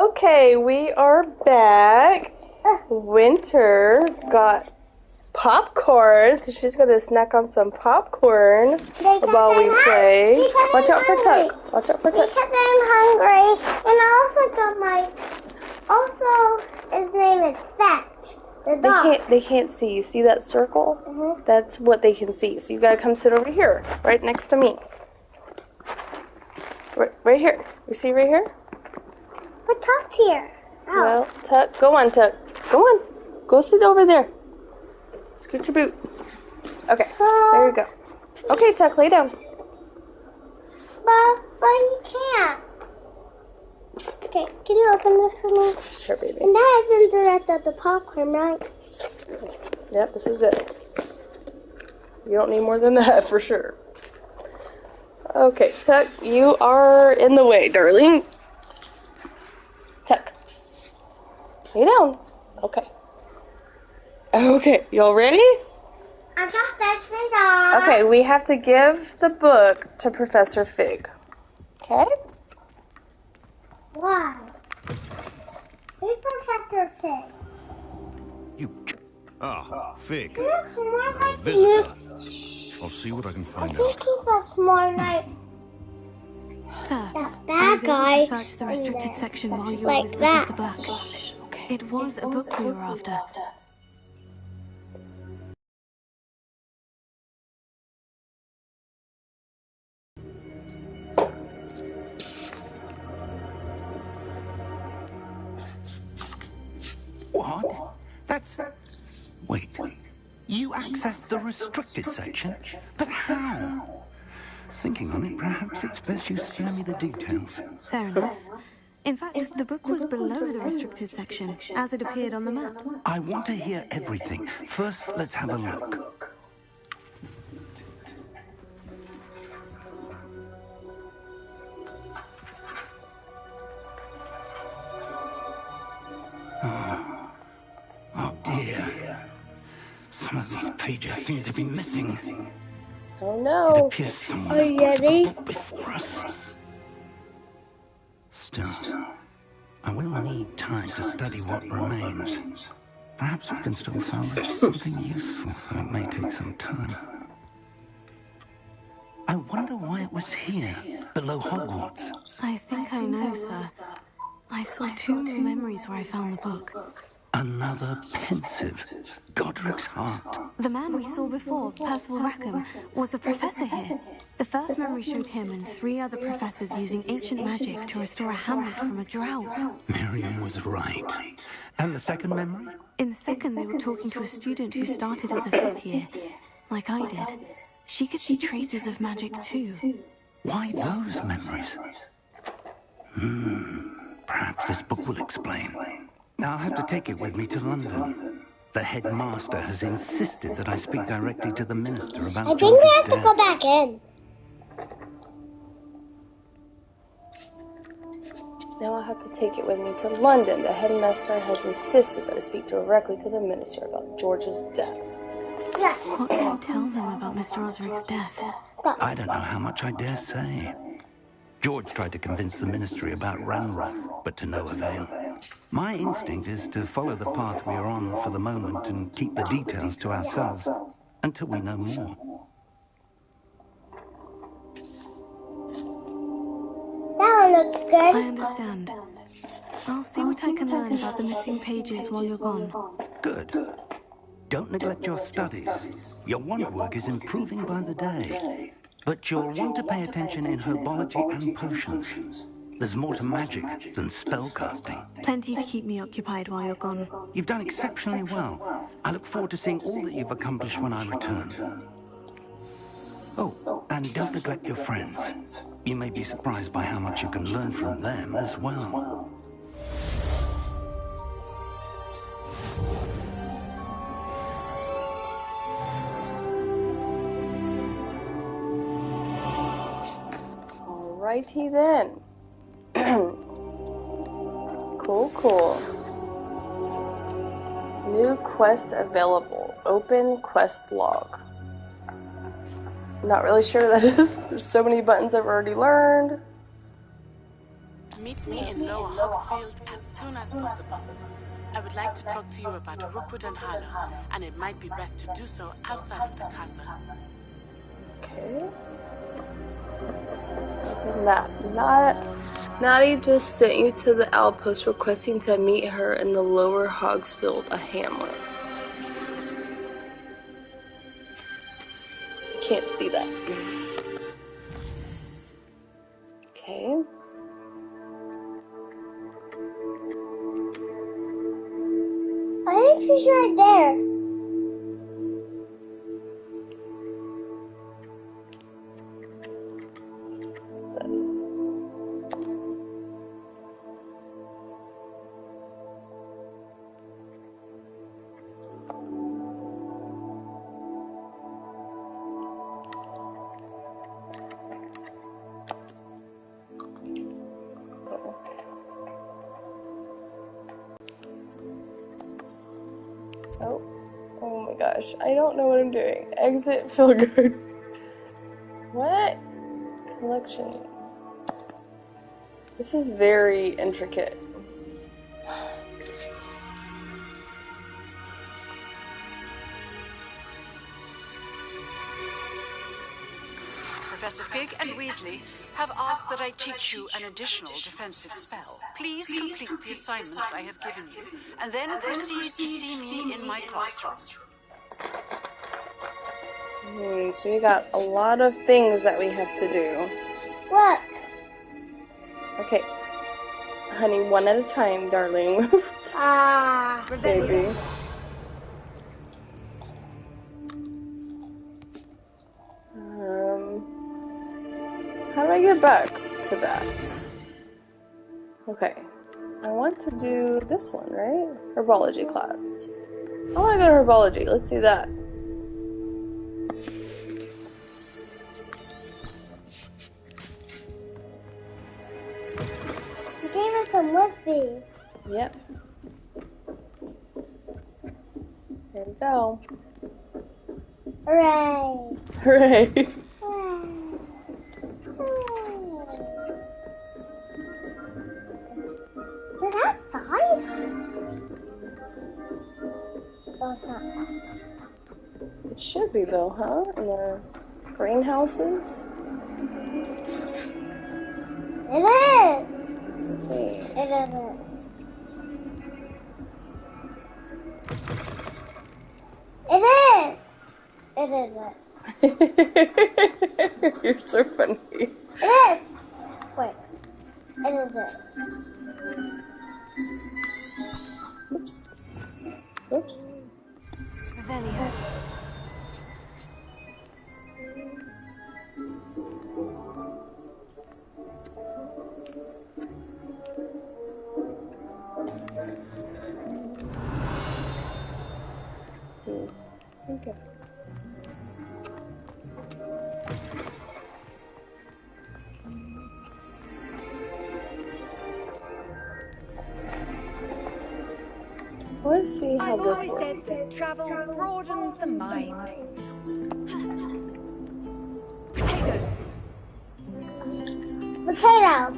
Okay, we are back. Winter got popcorn, so she's gonna snack on some popcorn while we play. Watch out for Tuck. Watch out for Tuck. Because I'm hungry, and I also his name is Fetch, the dog. They can't see. You see that circle? Mm-hmm. That's what they can see. So you gotta come sit over here, right next to me. Right here. You see right here? But Tuck's here. Oh. Well, Tuck, go on, Tuck. Go on. Go sit over there. Scoot your boot. Okay, there you go. Okay, Tuck, lay down. But you can't. Okay, can you open this for me? Sure, baby. And that isn't the rest of the popcorn, right? Yep, this is it. You don't need more than that, for sure. Okay, Tuck, you are in the way, darling. Tuck. Lay down. Okay. Okay, y'all ready? I got this dog. Okay, we have to give the book to Professor Fig. Okay? Why? Who's Professor Fig? Fig. He looks more like Visitor. I'll see what I can I find think out. he looks more like Sir, that I bad was able guy. to search the restricted section while you were Like with that. Professor Black. It was a book we were after. What? That's... Wait. You accessed the restricted section? But how? Thinking on it, perhaps it's best you spare me the details. Fair enough. In fact, the book was below the restricted section, as it appeared on the map. I want to hear everything. First, let's have a look. Oh dear. Some of these pages seem to be missing. Oh It no. appears someone has got the book before us. Still, I will need time to study what remains. Perhaps we can still salvage something useful, though it may take some time. I wonder why it was here, below Hogwarts. I think I know, sir. I saw two more memories where I found the book. Another pensive, Godric's heart. The man we saw before, Percival Rackham, was a professor here. The first memory showed him and 3 other professors using ancient magic to restore a hamlet from a drought. Miriam was right. And the second memory? In the second, they were talking to a student who started as a 5th year, like I did. She could see traces of magic too. Why those memories? Perhaps this book will explain. I'll have to take it with me to London. The headmaster has insisted that I speak directly to the minister about I think George's we have to death. go back in. Now I'll have to take it with me to London. The headmaster has insisted that I speak directly to the minister about George's death. Yeah. What can I tell them about Mr. Osric's death? I don't know how much I dare say. George tried to convince the ministry about Ranrock, but to no avail. My instinct is to follow the path we are on for the moment and keep the details to ourselves until we know more. That one looks I good. understand. I'll see what I can learn about the missing pages while you're gone. Good. Don't neglect your studies. Your wand work is improving by the day. But you'll want to pay attention in Herbology and Potions. There's more to magic than spellcasting. Plenty to keep me occupied while you're gone. You've done exceptionally well. I look forward to seeing all that you've accomplished when I return. Oh, and don't neglect your friends. You may be surprised by how much you can learn from them as well. Alrighty then. Cool. New quest available. Open quest log. Not really sure what that is. There's so many buttons I've already learned. Meet me in Lower Hogsfield as soon as possible. I would like to talk to you about Rookwood and Harlow, and it might be best to do so outside of the castle. Okay. Map. Natty just sent you to the outpost requesting to meet her in the Lower Hogsfield, a hamlet. Can't see that. Okay. I think she's right there. What's this? Oh my gosh, I don't know what I'm doing. Exit feel good. What? Collection. This is very intricate. Professor Fig and Weasley have asked that I teach you an additional defensive spell. Please complete the assignments I have given you, and then proceed to see me in my classroom. So we got a lot of things that we have to do. Look. Okay. Honey, one at a time, darling. Baby. How do I get back to that? Okay. I want to do this one, right? Herbology class. I want to go to Herbology. Let's do that. You gave us some whiskey. Yep. There we go. Hooray. Hooray. Is it outside? Oh, it's not. It should be though, huh? In the greenhouses? It is! Let's see. It isn't. It is! It isn't. You're so funny. It is! Wait. It isn't. Oops. Oops. Revelio. Okay. Let's see how I've this always works. said that travel broadens the mind. Potato.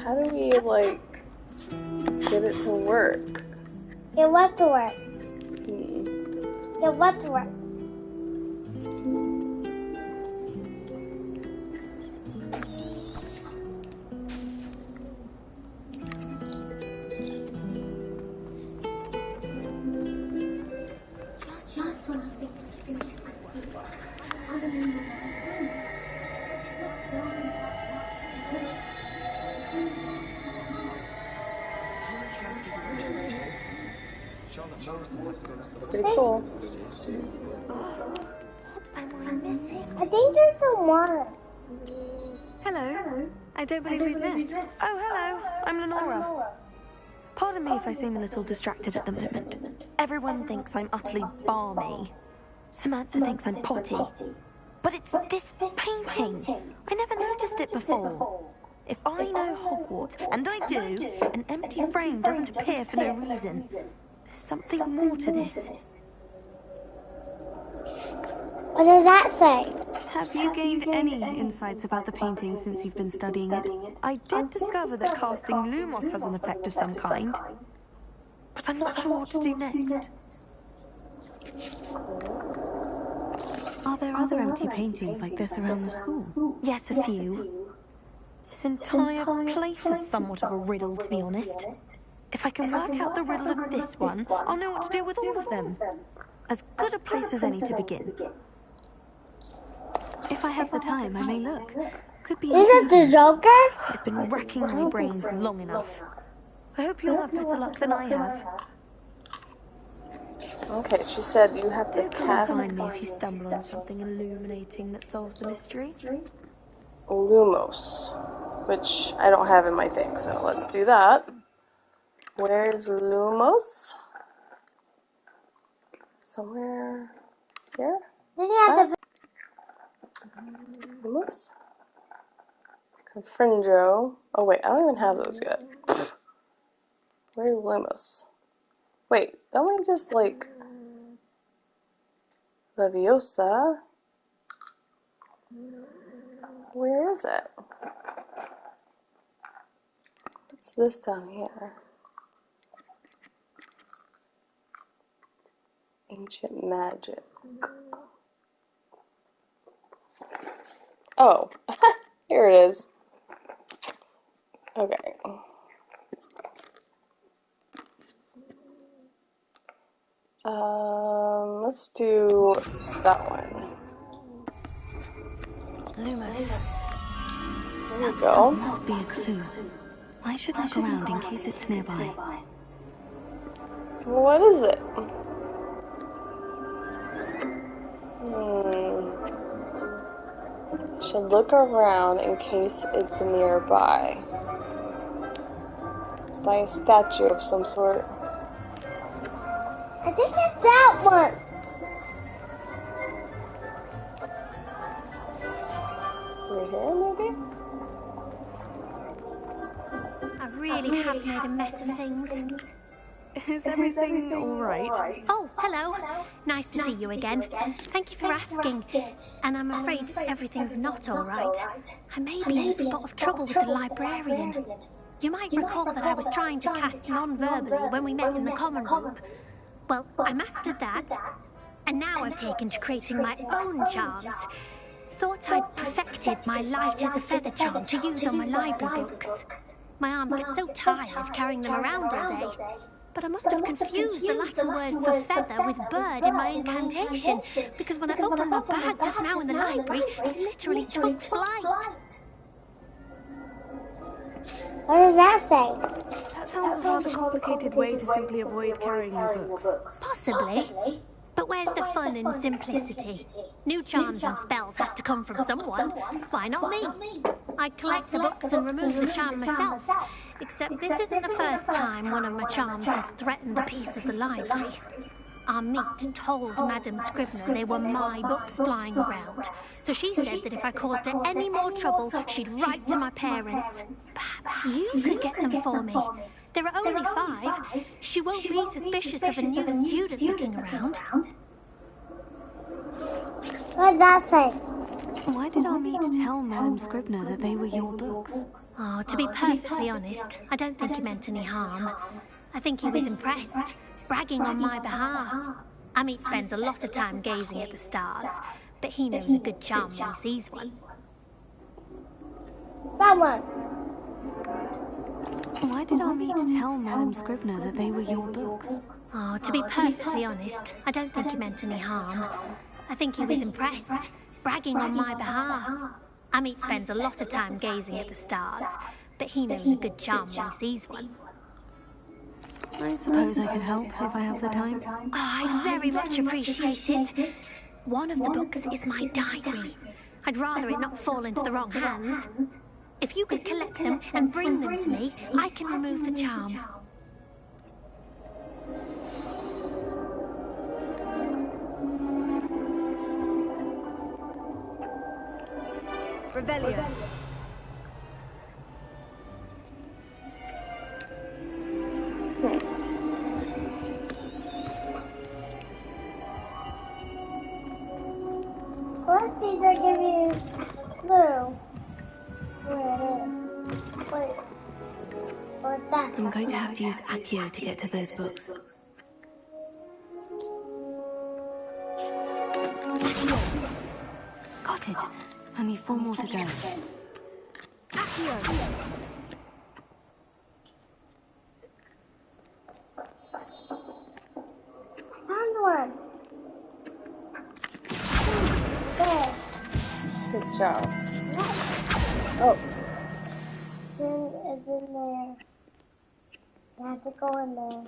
How do we, like, get it to work? Get what to work? Hmm. Get what to work? Pretty cool. What am I missing? I think there's some water. Hello. I don't believe we've met. Oh, hello. I'm Lenora. Pardon me if I seem a little distracted at the moment. Everyone thinks I'm utterly balmy. Samantha thinks I'm potty. But it's this painting. I never noticed it before. If I know Hogwarts, and I do, an empty frame doesn't appear for no reason. There's something more to this. I What does that say? Have you gained any insights about the painting since you've been studying it? I did discover that casting Lumos has an effect of some kind, but I'm not sure what to do next. Are there other empty paintings like this around the school? Yes, a few. This entire place is somewhat of a riddle, to be honest. If I can work out the riddle of this one, I'll know what to do with all of them. As good a place as any to begin. If I have the time, I may look. Could be Is it the Joker? I've been racking my brains long enough. I hope you'll have better luck than I have. Okay, she said you have to Do come cast and find me if you stumble on something illuminating that solves the mystery. Lumos, which I don't have in my thing, so let's do that. Where's Lumos? Somewhere here? Lumos? Confringo. Oh wait, I don't even have those yet. Where's Lumos? Wait, that one just like Leviosa. Where is it? What's this down here? Ancient magic. Oh, here it is. Okay. Let's do that one. Lumos. There we That go. spell must be a clue. I should look around in case it's nearby. What is it? Should look around in case it's nearby. It's by a statue of some sort. I think it's that one. Right here, maybe? I really have made a mess of things. Is everything all right? Oh, hello. Nice to see you again. Thank you for asking. And I'm afraid everything's not all right. I may be in a spot of trouble with the librarian. You might recall that I was trying to cast non-verbally when we met in the common room. Well, I mastered that, and now I've taken to creating my own charms. Thought I'd perfected my light as a feather charm to use on my library books. My arms get so tired carrying them around all day. But I must have confused the Latin word for feather with bird in my incantation, because when I opened my bag just now in the library, it literally took flight. What does that say? That sounds a rather complicated way to simply avoid carrying your books. Possibly. But where's the fun in simplicity? New charms and spells have to come from someone. Why not me? I collect the books and remove the charm myself. Except this isn't the first time one of my charms has threatened the peace of the library. Our meet told Madame Scribner they were my books flying around. So she said that if I caused her any more trouble, she'd write to my parents. Perhaps you could get them for me. There are only 5. She won't be suspicious of a new student looking around. What does that say? Why did our meet tell Madame Scribner that they were your books? Oh, to be perfectly honest, I don't think he meant any harm. I think he was impressed, bragging on my behalf. Amit spends a lot of time gazing at the stars, but he knows a good charm when he sees one. That one. Why did our meet tell Madame Scribner that they were your books? Oh, to be perfectly honest, I don't think he meant any harm. I think he was impressed, bragging on my behalf. Amit spends a lot of time gazing at the stars, but he knows a good charm when he sees one. I suppose I can help if I have the time. Oh, I'd very much appreciate it. One of the books is my diary. I'd rather it not fall into the wrong hands. If you could collect them and bring them to me, I can remove the charm. Revelio. I'm going to have to use Accio to get to those books. Got it. Only 4 more to go. Accio! Found one. There. Good job. Oh. It's in there. You have to go in there.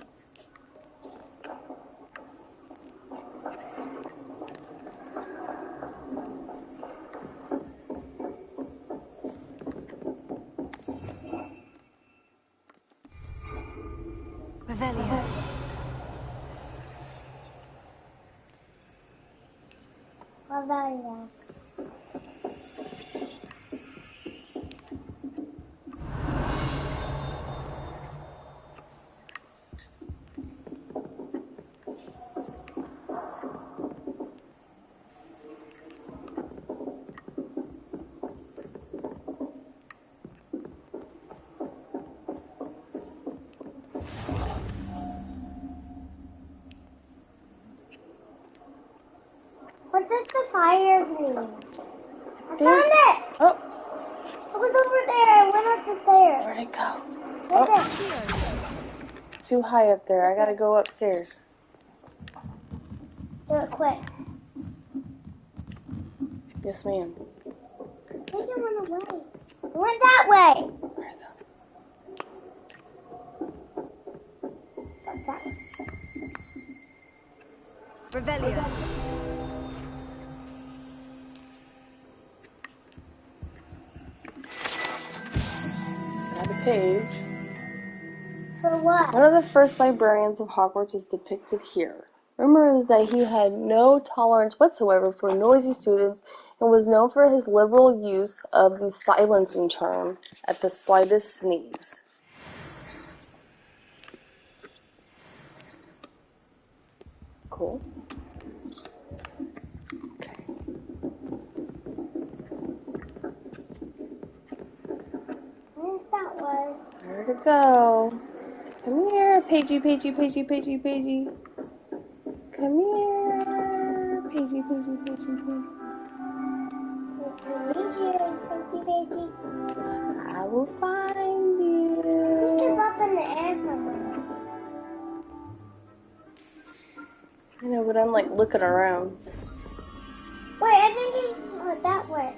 Revelio. Revelio. What does the fire mean? I found it! Oh. It was over there. I went up the stairs. Where'd it go? Right Oh. Too high up there. I gotta go upstairs. Do it quick. Yes, ma'am. I think it went away. It went that way. Where'd it go? What's that? Revelio. Got a page. For what? One of the first librarians of Hogwarts is depicted here. Rumor is that he had no tolerance whatsoever for noisy students and was known for his liberal use of the silencing charm at the slightest sneeze. Cool. Okay. Where's that one? Where to go? Come here, Pagey, Pagey, Pagey, Pagey, Pagey. Come here, Pagey, Pagey, Pagey, Pagey. I will find I think you. it's up in the air somewhere. I know, but I'm like looking around. Wait, I think it's that way.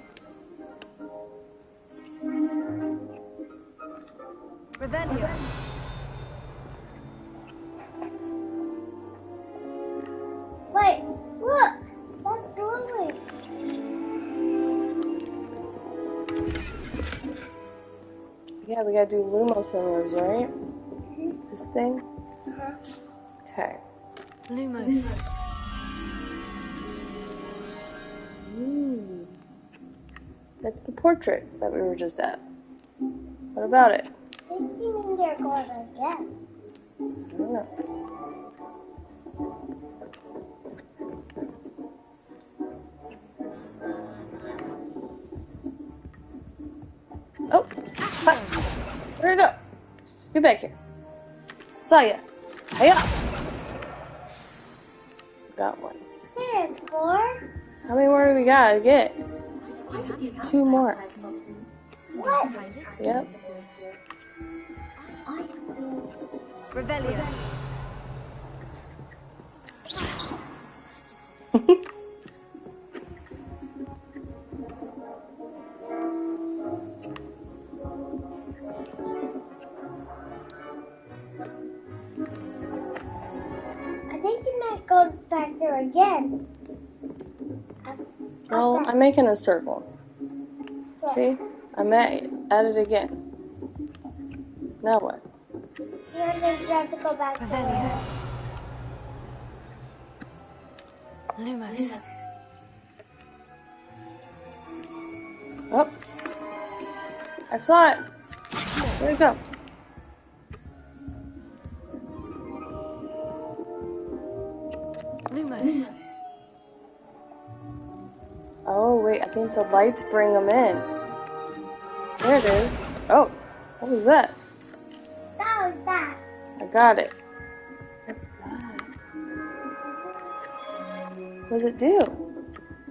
Revelio. Wait, look! That's doorway. Yeah, we gotta do Lumos on those, right? This thing? Uh-huh. Okay. Lumos. Ooh. That's the portrait that we were just at. What about it? I think you mean they're going again. I don't know. Oh! Hi. Where'd it go? Get back here. Saw ya. Hiya! Got one. There's 4. How many more do we gotta get? 2 more. What? Yep. Revelio. I think you might go back there again. Well, I'm making a circle. Yeah. See? I'm at it again. Now what? You have to go back Revelio. there. Lumos. Oh. I saw it. Where'd it go? Lumos. Oh, wait. I think the lights bring them in. There it is. Oh. What was that? That was that? I got it. What's that? What does it do?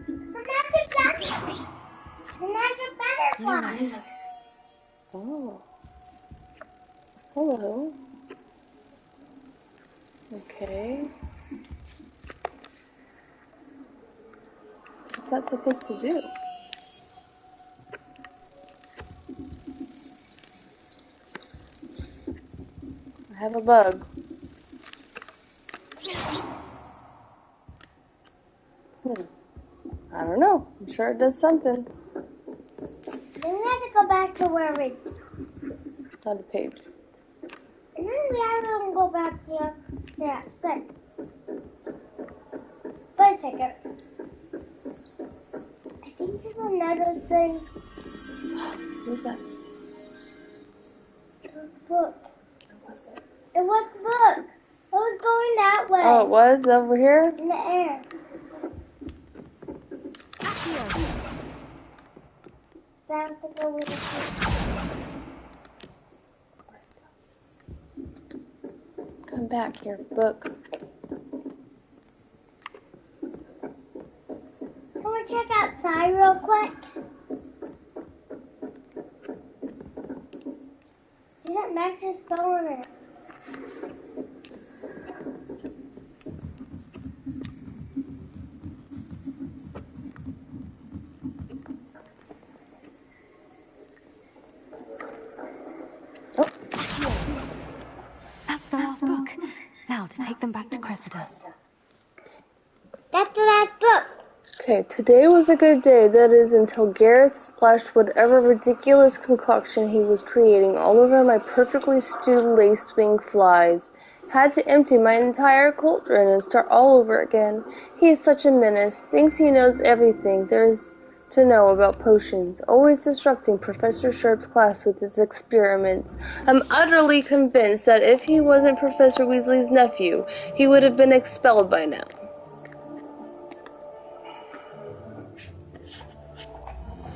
The magic butterfly. The magic butterfly. Nice. Oh. Hello. Okay. What's that supposed to do? I have a bug. I don't know. I'm sure it does something. Then we have to go back to where we... Not a page. And then we have to go back to that thing. Wait a second. I think there's another thing. What is that? It was book. What was it? It was book. It was going that way. Oh, it was over here? In the air. That have to go with the Come back here, book. Can we check outside real quick? See that Max is going it. Oh, That's the last book. Now to take them back to Cressida. That's the last book. okay, today was a good day, that is, until Gareth splashed whatever ridiculous concoction he was creating all over my perfectly stewed lace-wing flies. Had to empty my entire cauldron and start all over again. He is such a menace, thinks he knows everything there is to know about potions, always disrupting Professor Sharp's class with his experiments. I'm utterly convinced that if he wasn't Professor Weasley's nephew, he would have been expelled by now.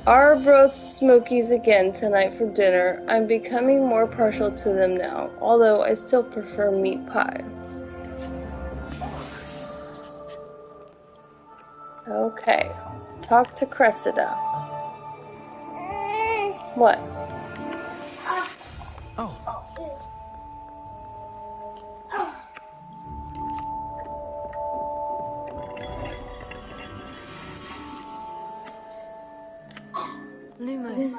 Arbroath Smokies again tonight for dinner. I'm becoming more partial to them now, although I still prefer meat pie. Okay, talk to Cressida. What? Lumos.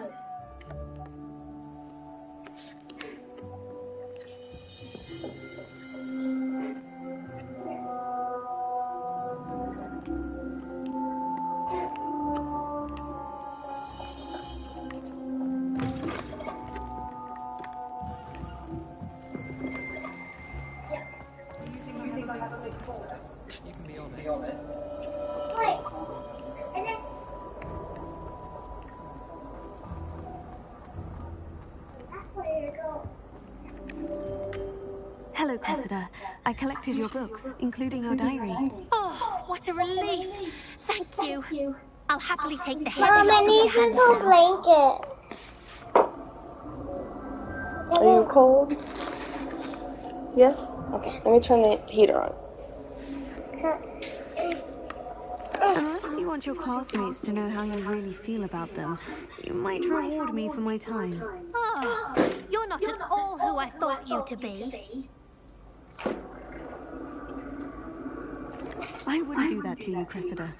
Wait. And then... That's where you go. Hello, Cressida. I collected your books, including your diary. Oh, what a relief. Thank you. I'll happily take the heavy Mom, I lot off need your hands this whole now. blanket. Are you cold? Yes? Okay, let me turn the heater on. Unless you want your classmates to know how you really feel about them, you might reward me for my time. Oh, you're not at all who I thought you to be. I wouldn't do that to you, Cressida.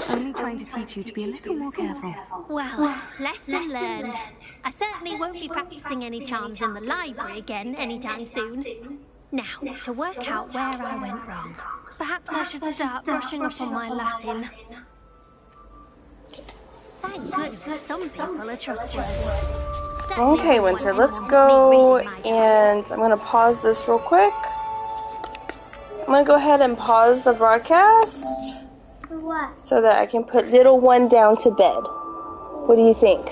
Only trying to teach you to be a little more careful. Well, lesson learned. I certainly won't be practicing any charms in the library again anytime soon. Now, to work out where I went wrong. Perhaps I should start brushing up on my Latin. Thank goodness some people are trustworthy. Certainly Okay, wouldn't Winter, want let's anyone go, but me reading my and I'm going to pause this real quick. I'm going to go ahead and pause the broadcast For what? so that I can put little one down to bed. What do you think?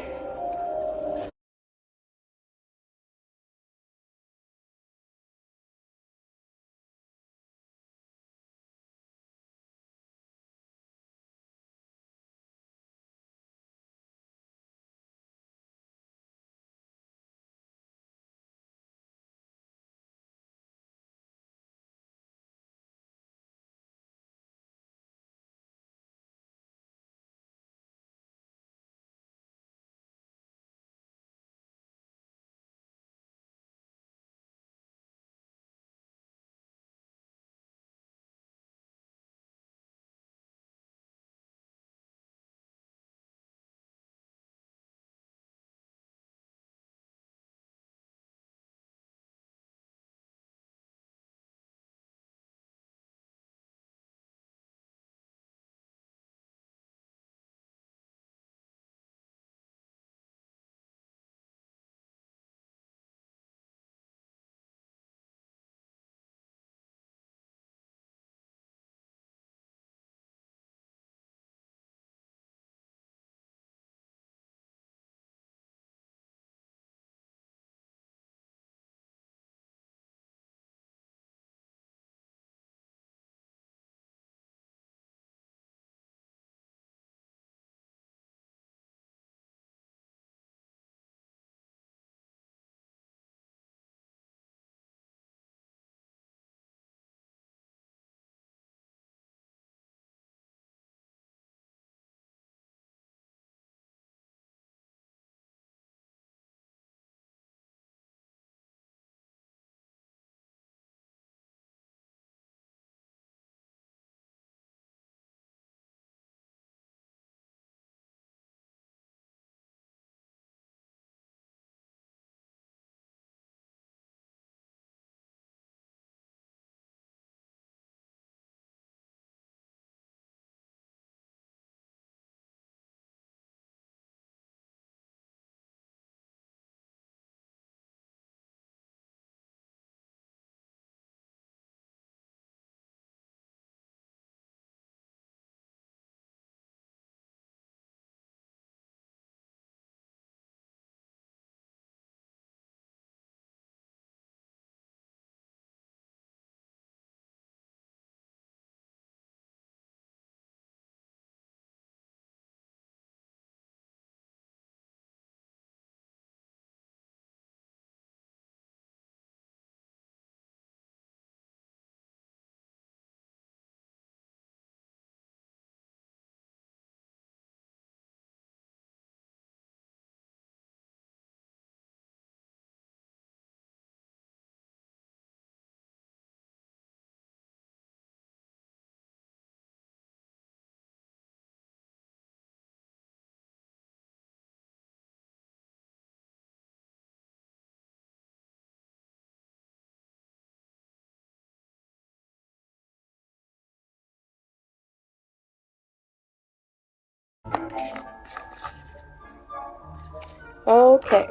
Okay.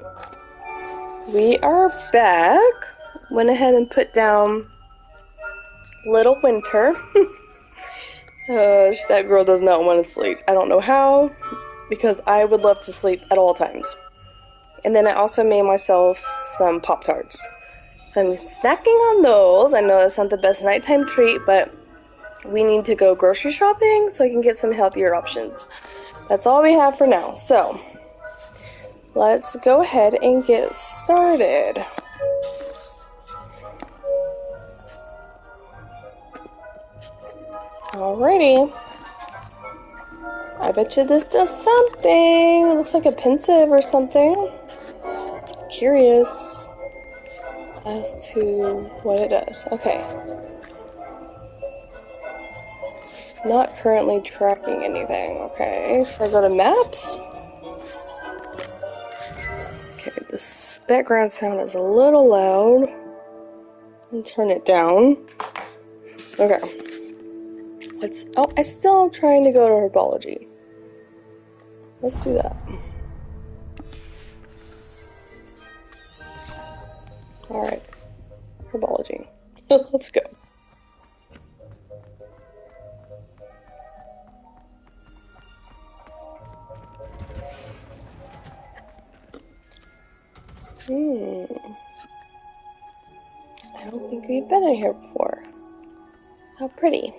We are back. Went ahead and put down Little Winter. That girl does not want to sleep. I don't know how, because I would love to sleep at all times. And then I also made myself some Pop-Tarts. So I'm snacking on those. I know that's not the best nighttime treat, but we need to go grocery shopping so I can get some healthier options. That's all we have for now. So, let's go ahead and get started. Alrighty. I bet you this does something. It looks like a pensive or something. Curious as to what it does. Okay. Not currently tracking anything. Okay. Should I go to maps? Okay, this background sound is a little loud. I'll turn it down. Okay. I still am trying to go to Herbology. Let's do that. Alright. Herbology. Let's go. I don't think we've been in here before. How pretty.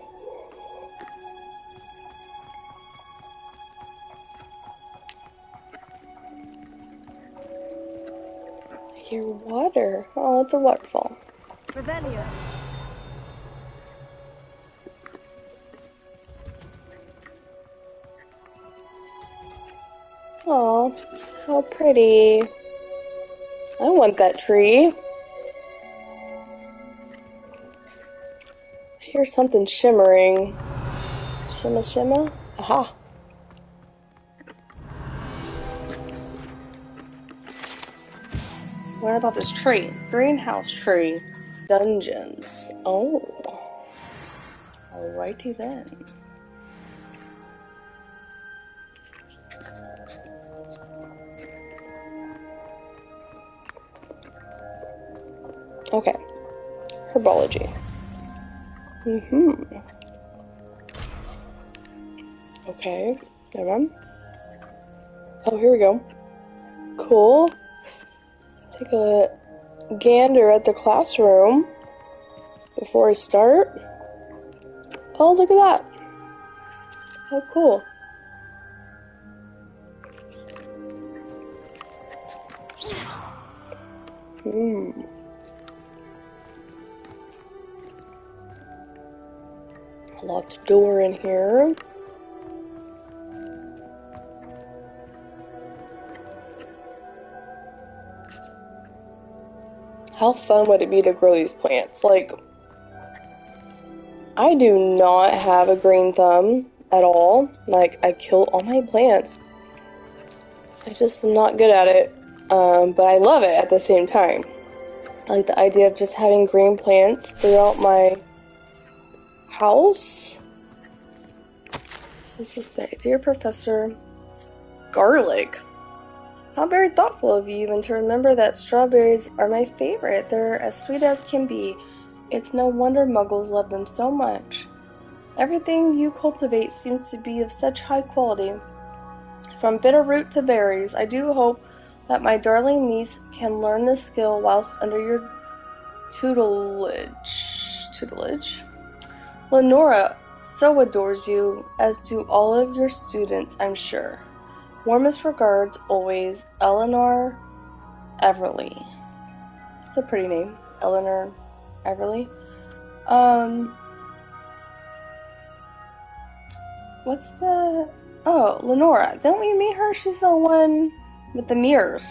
I hear water. Oh, it's a waterfall. Revelio. Oh, how pretty. I want that tree. I hear something shimmering. Shimma shimma? Aha. What about this tree? Greenhouse tree. Dungeons. Oh. Alrighty then. Okay. Herbology. Okay. Never mind. Oh, here we go. Cool. Take a gander at the classroom before I start. Oh, look at that. How cool. Locked door in here. How fun would it be to grow these plants? Like, I do not have a green thumb at all. Like, I kill all my plants. I just am not good at it. But I love it at the same time. I like the idea of just having green plants throughout my house. What's this say? Dear Professor, garlic. How very thoughtful of you even to remember that strawberries are my favorite. They're as sweet as can be. It's no wonder muggles love them so much. Everything you cultivate seems to be of such high quality. From bitter root to berries, I do hope that my darling niece can learn this skill whilst under your tutelage. Lenora so adores you, as do all of your students, I'm sure. Warmest regards, always, Eleanor Everly. That's a pretty name, Eleanor Everly. What's the... Oh, Lenora. Don't we meet her? She's the one with the mirrors.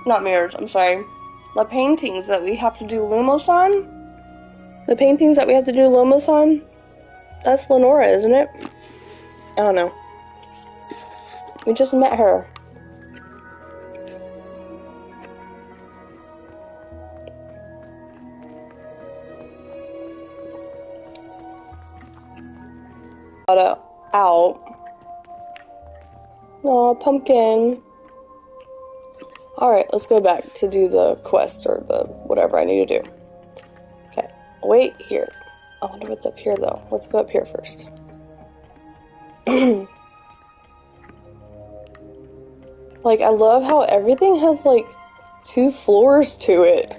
Not mirrors, I'm sorry. The paintings that we have to do Lumos on? The paintings that we have to do Lumos on? That's Lenora, isn't it? I don't know. We just met her. Out. Aw, pumpkin. Alright, let's go back to do the quest or the whatever I need to do. Okay, wait here. I wonder what's up here though. Let's go up here first. Like, I love how everything has like 2 floors to it.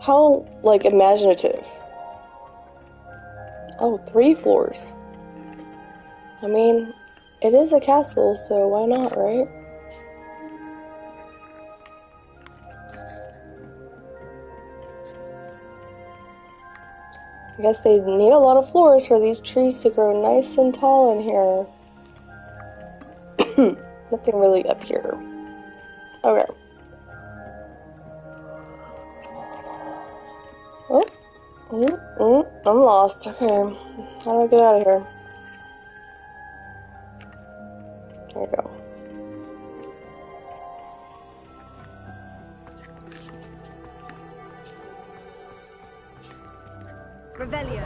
How, like, imaginative. Oh, 3 floors. I mean, it is a castle, so why not, right? I guess they need a lot of floors for these trees to grow nice and tall in here. Nothing really up here. Okay. I'm lost. Okay. How do I get out of here? There we go. Revelio.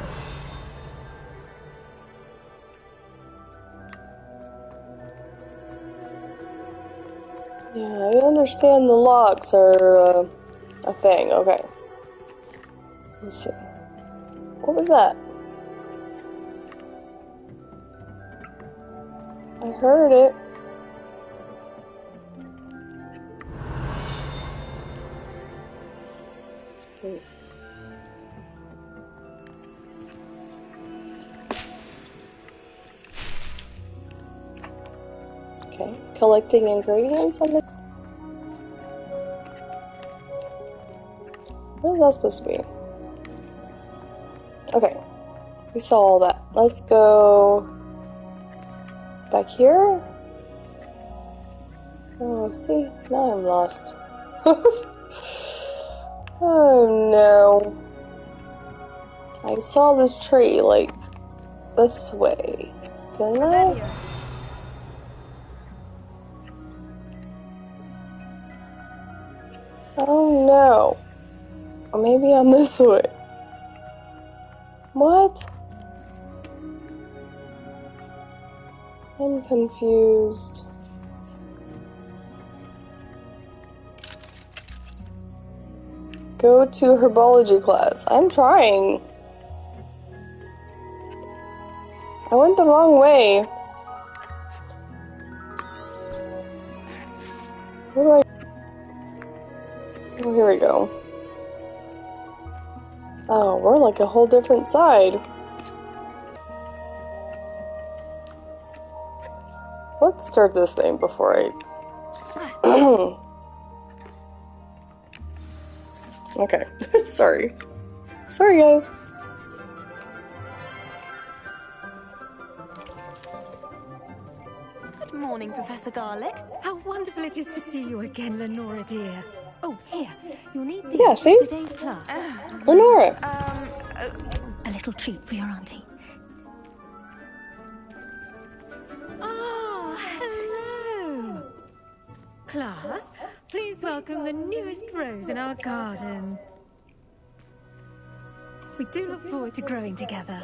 Yeah, I understand the locks are a thing. Okay. Let's see. What was that? I heard it. Okay, collecting ingredients on the... What is that supposed to be? Okay, we saw all that. Let's go back here. Oh, see? Now I'm lost. Oh no. I saw this tree, like, this way. Didn't I? Oh no. Or maybe I'm this way. What? I'm confused. Go to Herbology class. I'm trying. I went the wrong way. Where do I... Oh, here we go. Oh, we're like a whole different side. Let's start this thing before I... Okay. Sorry. Sorry, guys. Good morning, Professor Garlic. How wonderful it is to see you again, Lenora dear. Oh, here. You'll need these Yeah, see? for today's class. Lenora. A little treat for your auntie. Oh, hello. Class, please welcome the newest rose in our garden. We do look forward to growing together.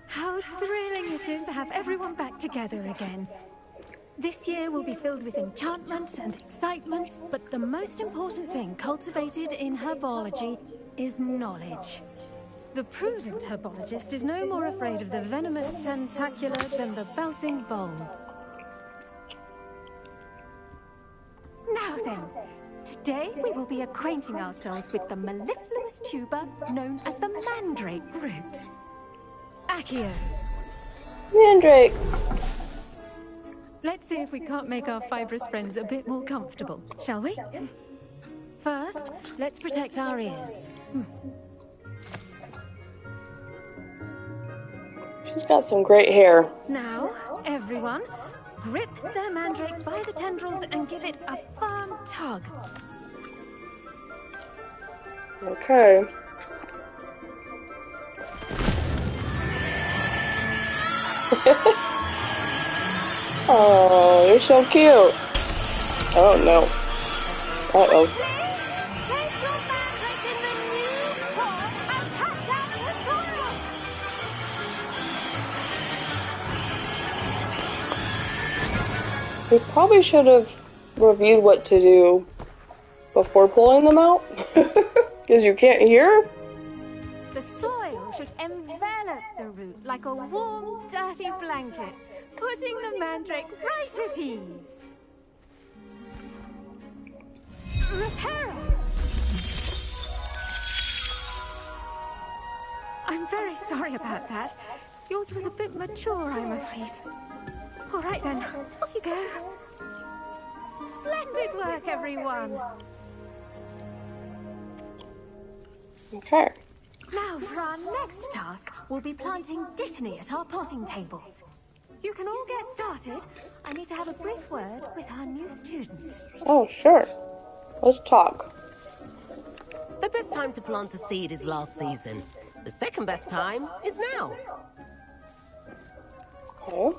How thrilling it is to have everyone back together again. This year will be filled with enchantment and excitement, but the most important thing cultivated in herbology is knowledge. The prudent herbologist is no more afraid of the venomous tentacula than the bouncing bowl. Now then, today we will be acquainting ourselves with the mellifluous tuber known as the mandrake root. Accio. Mandrake. Let's see if we can't make our fibrous friends a bit more comfortable, shall we? First, let's protect our ears. She's got some great hair. Now, everyone, grip their mandrake by the tendrils and give it a firm tug. Okay. Oh, you're so cute. Oh no. Uh-oh. We probably should have reviewed what to do before pulling them out. Because you can't hear. The soil should envelop the root like a warm, dirty blanket, putting the mandrake right at ease. Reparo! I'm very sorry about that. Yours was a bit mature, I'm afraid. All right then, off you go. Splendid work, everyone. Okay. Now for our next task, we'll be planting dittany at our potting tables. You can all get started. I need to have a brief word with our new student. Oh, sure. Let's talk. The best time to plant a seed is last season. The second best time is now. Okay.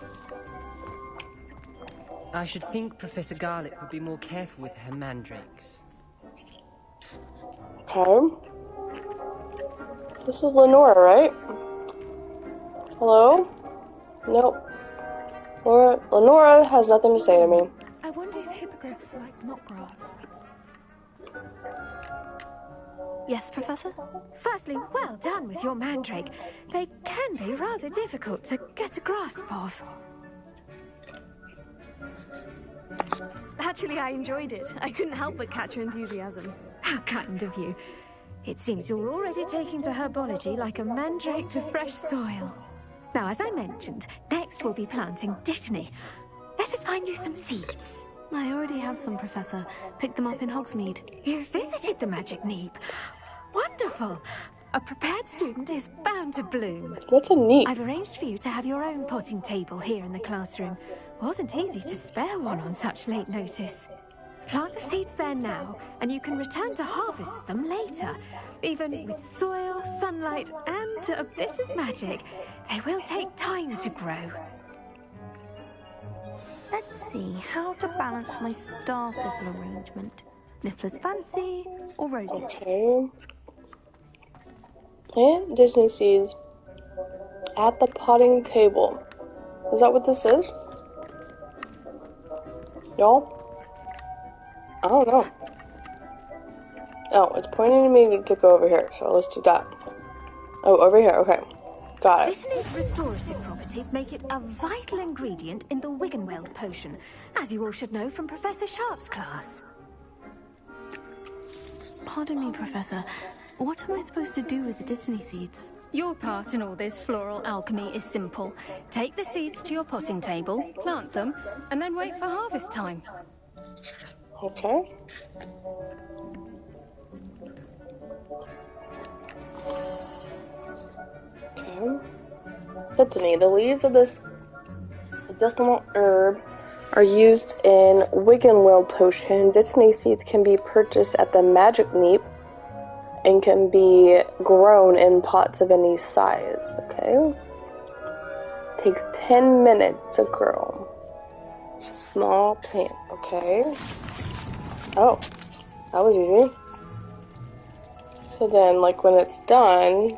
I should think Professor Garlick would be more careful with her mandrakes. Okay. This is Lenora, right? Hello? Nope. Lenora has nothing to say to me. I wonder if hippogriffs like knotgrass. Yes, Professor? Firstly, well done with your mandrake. They can be rather difficult to get a grasp of. Actually, I enjoyed it. I couldn't help but catch your enthusiasm. How kind of you. It seems you're already taking to herbology like a mandrake to fresh soil. Now, as I mentioned, next we'll be planting dittany. Let us find you some seeds. I already have some, Professor. Picked them up in Hogsmeade. You visited the Magic Neep. Wonderful. A prepared student is bound to bloom. What's a neep? I've arranged for you to have your own potting table here in the classroom. Wasn't easy to spare one on such late notice. Plant the seeds there now, and you can return to harvest them later. Even with soil, sunlight, and a bit of magic, they will take time to grow. Let's see, how to balance my star thistle arrangement. Niffler's fancy or roses? Okay. Plant Disney seeds at the potting table. Is that what this is? Y'all? I don't know. Oh, it's pointing to me to go over here, so let's do that. Oh, over here, okay. Got it. Dittany's restorative properties make it a vital ingredient in the Wiggenweld potion, as you all should know from Professor Sharp's class. Pardon me, Professor. What am I supposed to do with the dittany seeds? Your part in all this floral alchemy is simple. Take the seeds to your potting table, plant them, and then wait for harvest time. Okay. Okay. Dittany. The leaves of this medicinal herb are used in Wiggenweld potion. Dittany seeds can be purchased at the Magic Neep and can be grown in pots of any size. Okay. Takes 10 minutes to grow. Small plant. Okay. Oh, that was easy. So then, like, when it's done,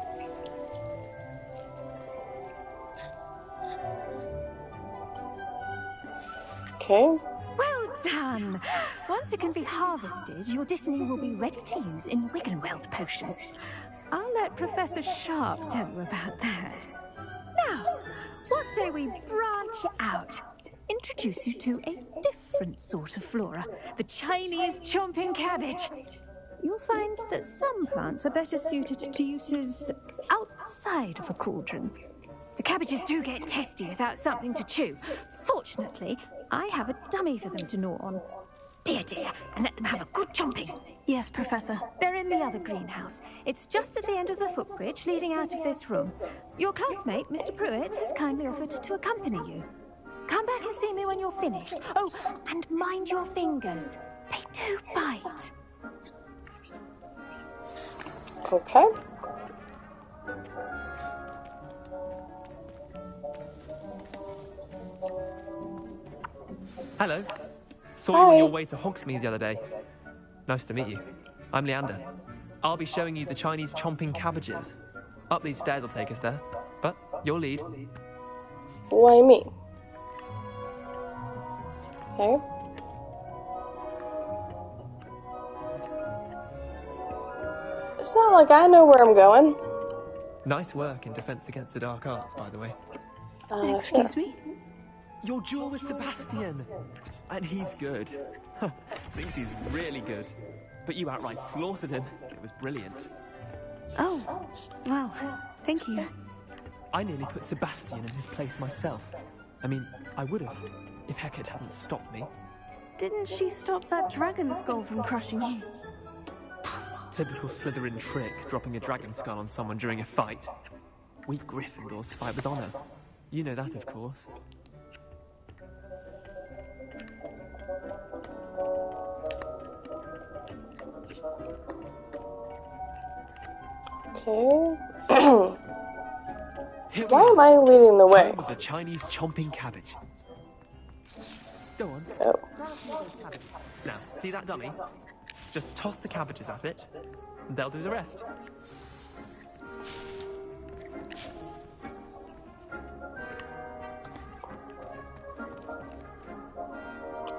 okay. Well done! Once it can be harvested, your dittany will be ready to use in Wiggenweld potion. I'll let Professor Sharp tell you about that. Now, what say we branch out? Introduce you to a different sort of flora, the Chinese chomping cabbage. You'll find that some plants are better suited to uses outside of a cauldron. The cabbages do get testy without something to chew. Fortunately, I have a dummy for them to gnaw on. Be a dear and let them have a good chomping. Yes, Professor. They're in the other greenhouse. It's just at the end of the footbridge leading out of this room. Your classmate, Mr. Pruitt, has kindly offered to accompany you. Come back and see me when you're finished. Oh, and mind your fingers. They do bite. Okay. Hello. Saw you on your way to Hogsmeade the other day. Nice to meet you. I'm Leander. I'll be showing you the Chinese chomping cabbages. Up these stairs will take us there. But your lead. Why me? Okay. It's not like I know where I'm going. Nice work in Defense Against the Dark Arts, by the way. Excuse Sure. me? Your duel with Sebastian! And he's good. Thinks he's really good. But you outright slaughtered him. It was brilliant. Oh, well, thank you. I nearly put Sebastian in his place myself. I mean, I would have, if Hecate hadn't stopped me. Didn't she stop that dragon skull from crushing you? Typical Slytherin trick, dropping a dragon skull on someone during a fight. We Gryffindors fight with honor. You know that, of course. Okay. Here Why we am are, I leading the way? home of the Chinese chomping cabbage. Go on. Oh. Now, see that dummy? Just toss the cabbages at it, and they'll do the rest.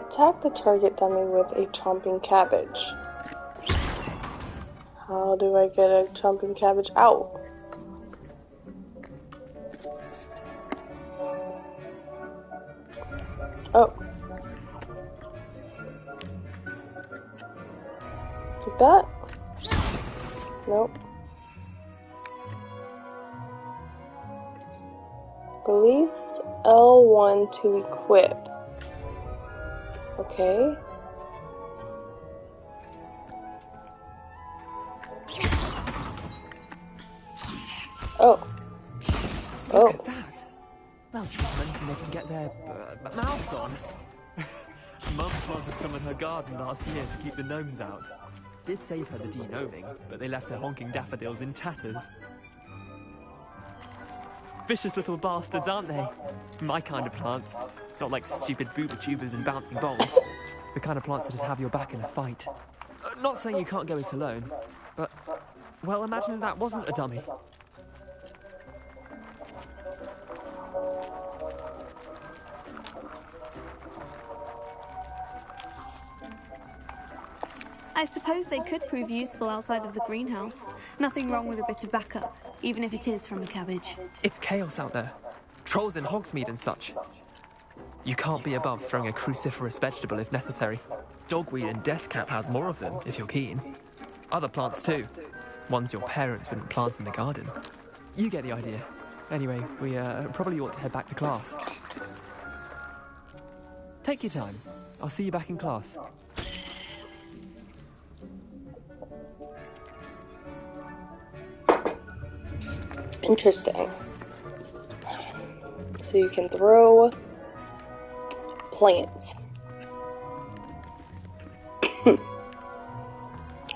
Attack the target dummy with a chomping cabbage. How do I get a chomping cabbage out? Oh. Like that? Nope. Release L1 to equip. Okay. Oh. Look at that. Well, gentlemen, they can get their mouths on. Mum planted some in her garden last year to keep the gnomes out. Did save her the de-gnoming, but they left her honking daffodils in tatters. Vicious little bastards, aren't they? My kind of plants. Not like stupid booba tubers and bouncing bombs. The kind of plants that just have your back in a fight. Not saying you can't go it alone, but... well, imagine that wasn't a dummy. I suppose they could prove useful outside of the greenhouse. Nothing wrong with a bit of backup, even if it is from a cabbage. It's chaos out there. Trolls in Hogsmeade and such. You can't be above throwing a cruciferous vegetable if necessary. Dogweed and deathcap has more of them, if you're keen. Other plants too. Ones your parents wouldn't plant in the garden. You get the idea. Anyway, we probably ought to head back to class. Take your time. I'll see you back in class. Interesting. So you can throw plants.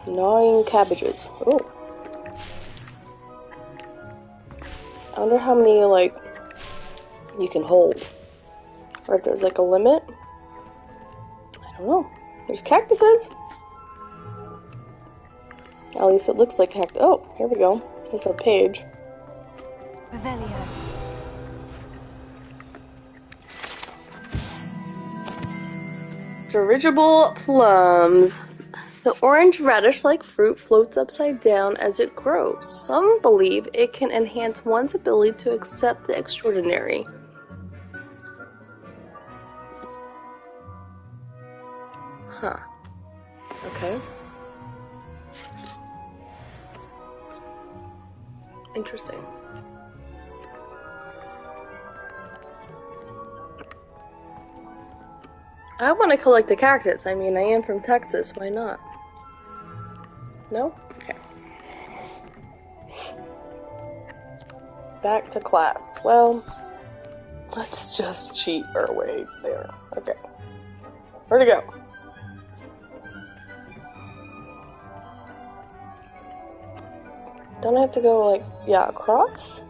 Gnawing cabbages. Oh. I wonder how many, like, you can hold. Or if there's, like, a limit. I don't know. There's cactuses. At least it looks like cactus. Oh, here we go. Here's our page. Revelio. Dirigible plums. The orange radish-like fruit floats upside down as it grows. Some believe it can enhance one's ability to accept the extraordinary. Huh. Okay. Interesting. I want to collect the cactus. I mean, I am from Texas. Why not? No? Okay. Back to class. Well, let's just cheat our way there. Okay. Where to go? Don't I have to go, like, yeah, across?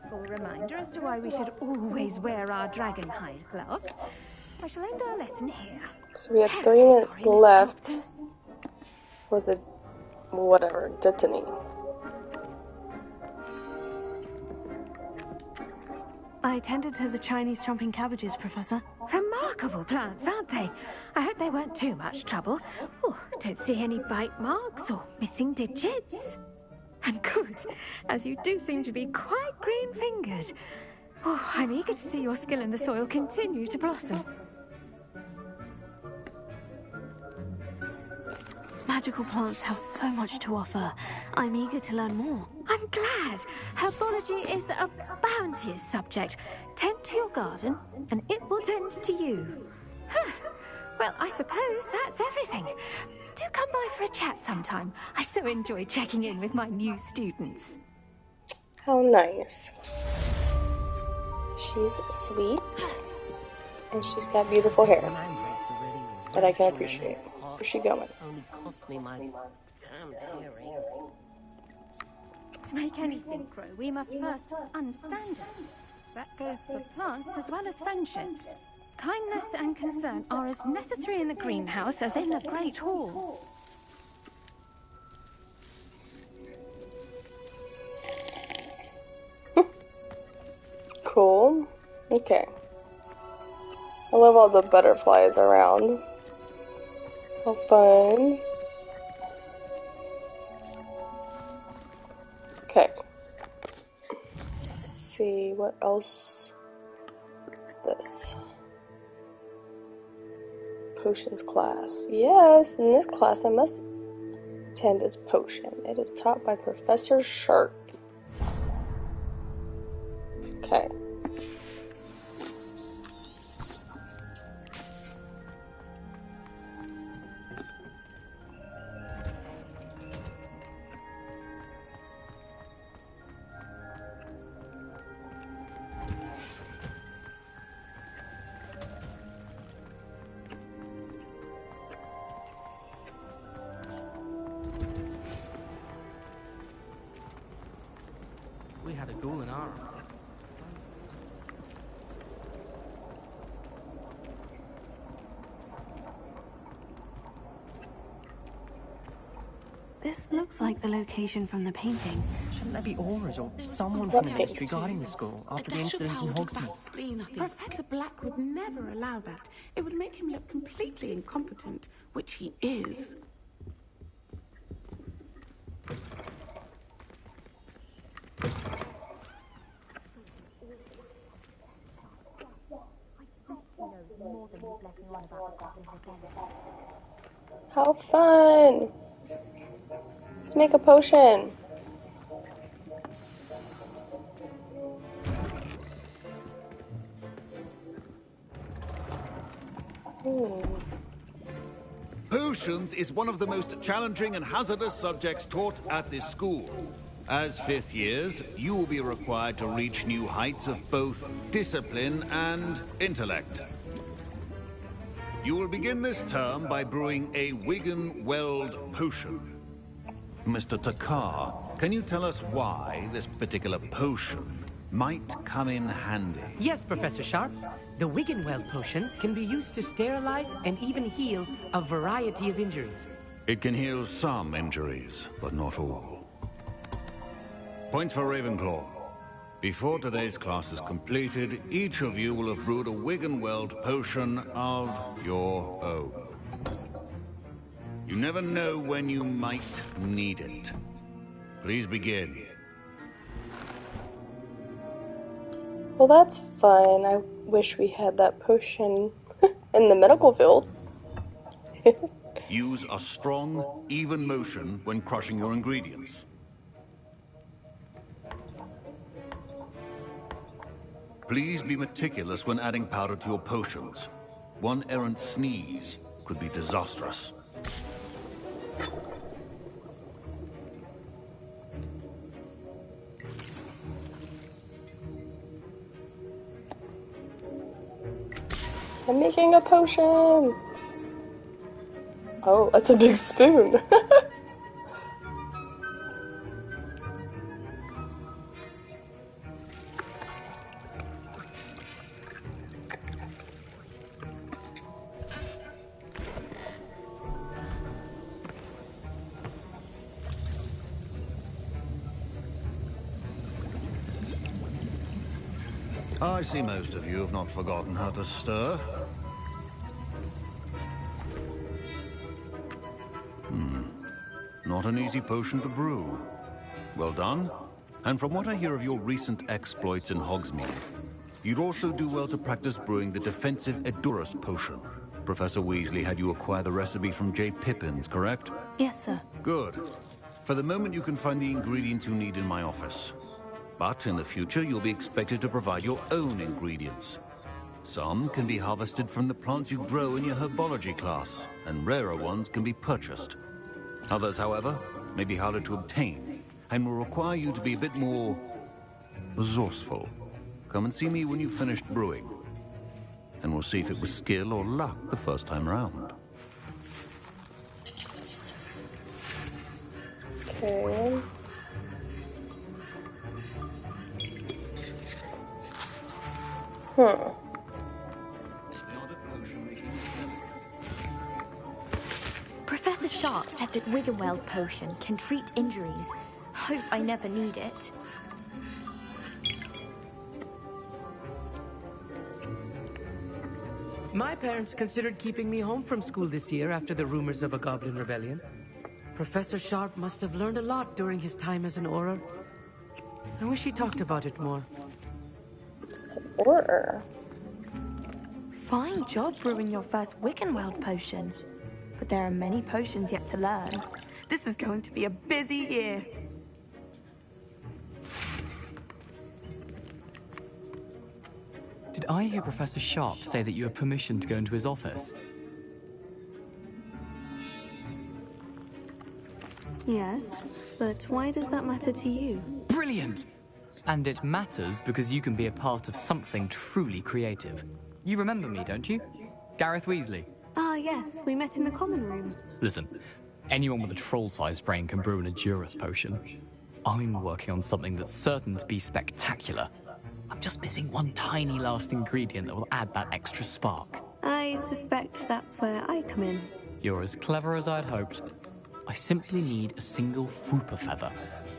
Full reminder. reminder as to why we should always wear our dragon hide gloves, I shall end our lesson here. So we have 3 minutes left for the whatever detonate. I tended to the Chinese chomping cabbages, Professor. Remarkable plants, aren't they? I hope they weren't too much trouble. Oh, don't see any bite marks or missing digits. And good, as you do seem to be quite green-fingered. Oh, I'm eager to see your skill in the soil continue to blossom. Magical plants have so much to offer. I'm eager to learn more. I'm glad. Herbology is a bounteous subject. Tend to your garden, and it will tend to you. Well, I suppose that's everything. Do come by for a chat sometime. I so enjoy checking in with my new students. How nice. She's sweet, and she's got beautiful hair that I can appreciate. Where's she going? Only cost me my damned hearing. To make anything grow, we must first understand it. That goes for plants as well as friendships. Kindness and concern are as necessary in the greenhouse as in the Great Hall. Cool. Okay. I love all the butterflies around. How fun. Okay. Let's see, what else is this? Potions class. Yes, in this class I must attend as potion. It is taught by Professor Sharp. Okay. We had a ghoul in our army. This looks like the location from the painting. Shouldn't there be auras or someone from the ministry guarding the school after the incident in Hogsmeade? Professor Black would never allow that. It would make him look completely incompetent, which he is. How fun! Let's make a potion. Potions is one of the most challenging and hazardous subjects taught at this school. As 5th years, you will be required to reach new heights of both discipline and intellect. You will begin this term by brewing a Wigan-Weld potion. Mr. Takar, can you tell us why this particular potion might come in handy? Yes, Professor Sharp. The Wiggenweld potion can be used to sterilize and even heal a variety of injuries. It can heal some injuries, but not all. Points for Ravenclaw. Before today's class is completed, each of you will have brewed a Wiggenweld potion of your own. You never know when you might need it. Please begin. Well, that's fun. I wish we had that potion in the medical field. Use a strong, even motion when crushing your ingredients. Please be meticulous when adding powder to your potions. One errant sneeze could be disastrous. I'm making a potion! Oh, that's a big spoon. I see most of you have not forgotten how to stir. Not an easy potion to brew. Well done. And from what I hear of your recent exploits in Hogsmeade, you'd also do well to practice brewing the defensive Edurus potion. Professor Weasley had you acquire the recipe from J. Pippin's, correct? Yes, sir. Good. For the moment, you can find the ingredients you need in my office. But in the future, you'll be expected to provide your own ingredients. Some can be harvested from the plants you grow in your herbology class, and rarer ones can be purchased. Others, however, may be harder to obtain, and will require you to be a bit more resourceful. Come and see me when you've finished brewing, and we'll see if it was skill or luck the first time round. Okay. Professor Sharp said that Wiggenweld potion can treat injuries. Hope I never need it. My parents considered keeping me home from school this year after the rumors of a goblin rebellion. Professor Sharp must have learned a lot during his time as an Auror. I wish he talked about it more. Auror? Fine job brewing your first Wiggenweld potion. But there are many potions yet to learn. This is going to be a busy year. Did I hear Professor Sharp say that you have permission to go into his office? Yes, but why does that matter to you? Brilliant! And it matters because you can be a part of something truly creative. You remember me, don't you? Gareth Weasley. Ah, yes, we met in the common room. Listen, anyone with a troll-sized brain can brew an Edurus potion. I'm working on something that's certain to be spectacular. I'm just missing one tiny last ingredient that will add that extra spark. I suspect that's where I come in. You're as clever as I'd hoped. I simply need a single Whooper feather.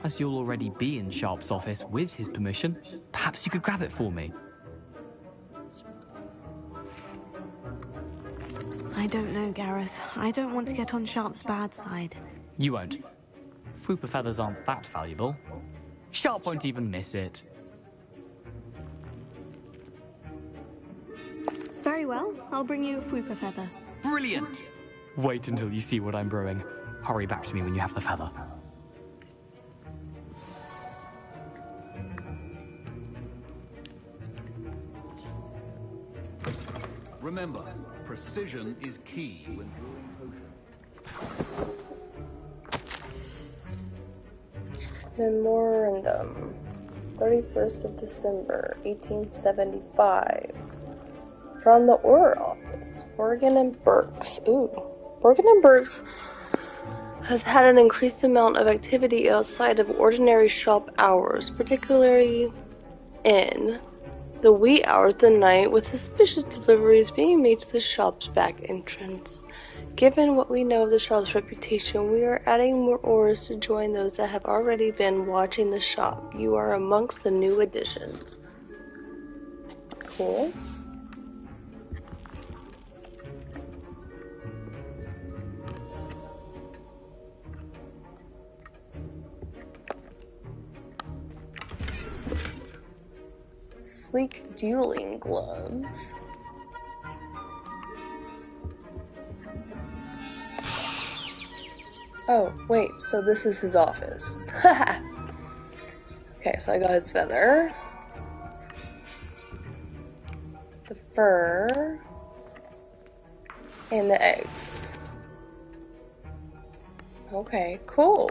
As you'll already be in Sharp's office with his permission, perhaps you could grab it for me. I don't know, Gareth. I don't want to get on Sharp's bad side. You won't. Whooper feathers aren't that valuable. Sharp won't even miss it. Very well. I'll bring you a Whooper feather. Brilliant! Wait until you see what I'm brewing. Hurry back to me when you have the feather. Remember, precision is key when brewing potions. Memorandum. 31st of December, 1875. From the Auror office, Morgan and Burks. Ooh. Morgan and Burks has had an increased amount of activity outside of ordinary shop hours, particularly in the wee hours of the night, with suspicious deliveries being made to the shop's back entrance. Given what we know of the shop's reputation, we are adding more Aurors to join those that have already been watching the shop. You are amongst the new additions. Cool. Sleek dueling gloves. Oh, wait, so this is his office. Okay, so I got his feather, the fur, and the eggs. Okay, cool.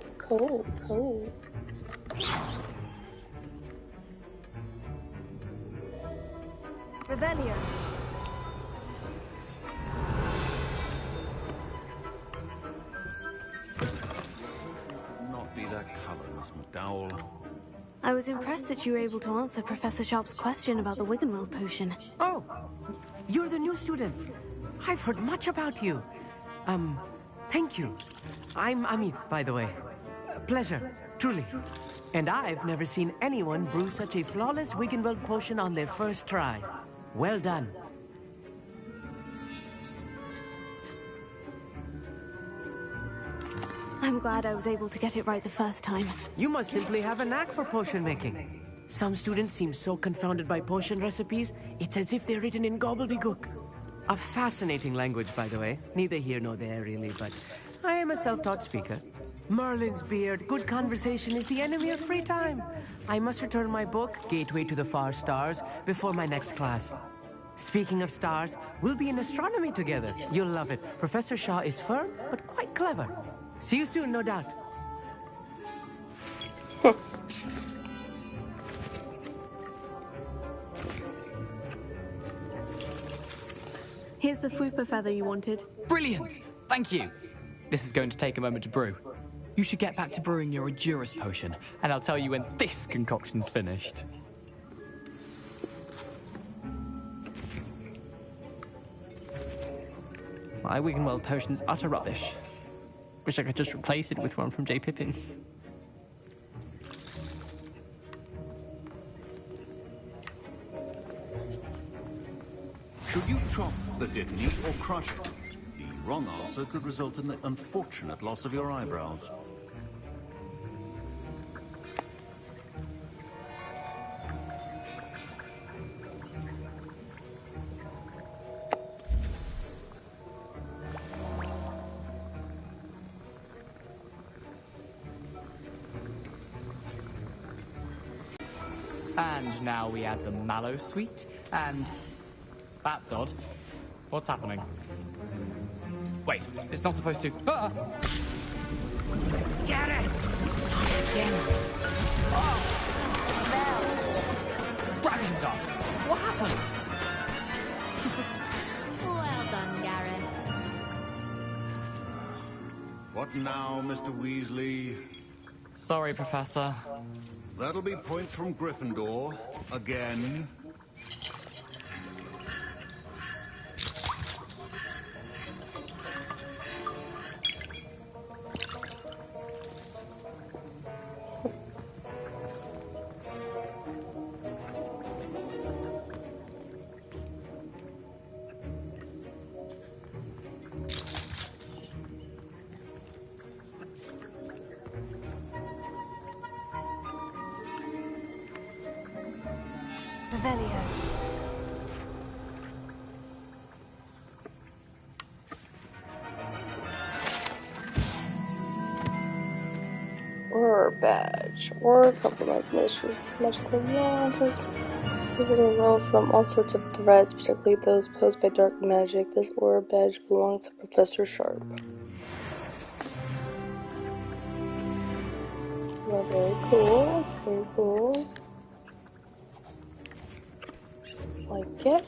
Revelio. Not be that color, Miss McDowell. I was impressed that you were able to answer Professor Sharp's question about the Wiggenweld potion. Oh, you're the new student. I've heard much about you. Thank you. I'm Amit, by the way. Pleasure, truly. And I've never seen anyone brew such a flawless Wiggenweld potion on their first try. Well done. I'm glad I was able to get it right the first time. You must simply have a knack for potion making. Some students seem so confounded by potion recipes, it's as if they're written in gobbledygook. A fascinating language, by the way. Neither here nor there, really, but I am a self-taught speaker. Merlin's beard, good conversation is the enemy of free time. I must return my book, Gateway to the Far Stars, before my next class. Speaking of stars, we'll be in astronomy together. You'll love it. Professor Shaw is firm, but quite clever. See you soon, no doubt. Here's the Fupa feather you wanted. Brilliant! Thank you. This is going to take a moment to brew. You should get back to brewing your Edurus potion, and I'll tell you when this concoction's finished. My Wiggenweld potion's utter rubbish. Wish I could just replace it with one from J. Pippin's. Should you chop the didn't or crush it? The wrong answer could result in the unfortunate loss of your eyebrows. And now we add the mallow sweet, and... That's odd. What's happening? Wait, it's not supposed to... Ah! Get it! Again! Oh! Gryffindor! What happened? Well done, Gareth. What now, Mr. Weasley? Sorry, Professor. That'll be points from Gryffindor. Again. Or badge, or compromise ministries, magical wand, using a roll from all sorts of threats, particularly those posed by dark magic. This aura badge belongs to Professor Sharp. Well, very cool, very cool. Like it.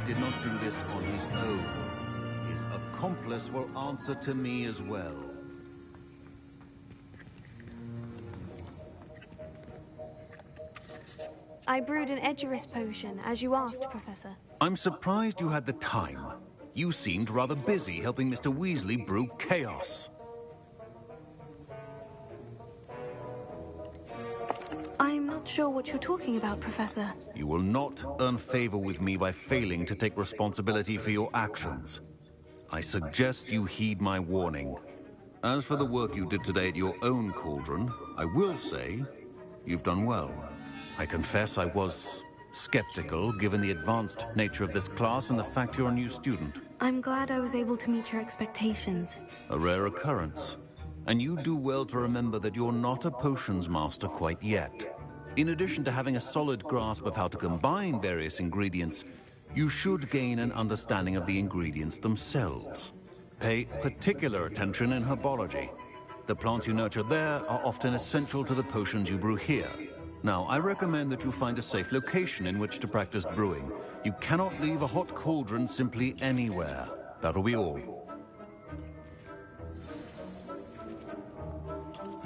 Did not do this on his own. His accomplice will answer to me as well. I brewed an Edurus potion, as you asked, Professor. I'm surprised you had the time. You seemed rather busy helping Mr. Weasley brew chaos. I'm not sure what you're talking about, Professor. You will not earn favor with me by failing to take responsibility for your actions. I suggest you heed my warning. As for the work you did today at your own cauldron, I will say you've done well. I confess I was skeptical, given the advanced nature of this class and the fact you're a new student. I'm glad I was able to meet your expectations. A rare occurrence. And you do well to remember that you're not a potions master quite yet. In addition to having a solid grasp of how to combine various ingredients, you should gain an understanding of the ingredients themselves. Pay particular attention in herbology. The plants you nurture there are often essential to the potions you brew here. Now, I recommend that you find a safe location in which to practice brewing. You cannot leave a hot cauldron simply anywhere. That'll be all.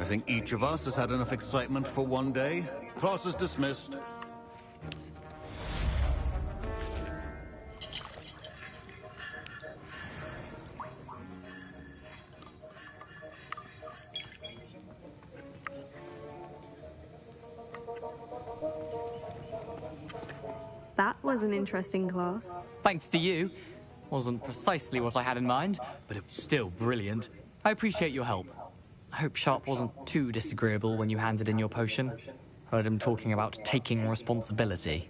I think each of us has had enough excitement for one day. Class is dismissed. That was an interesting class. Thanks to you. Wasn't precisely what I had in mind, but it was still brilliant. I appreciate your help. I hope Sharp wasn't too disagreeable when you handed in your potion. Heard him talking about taking responsibility.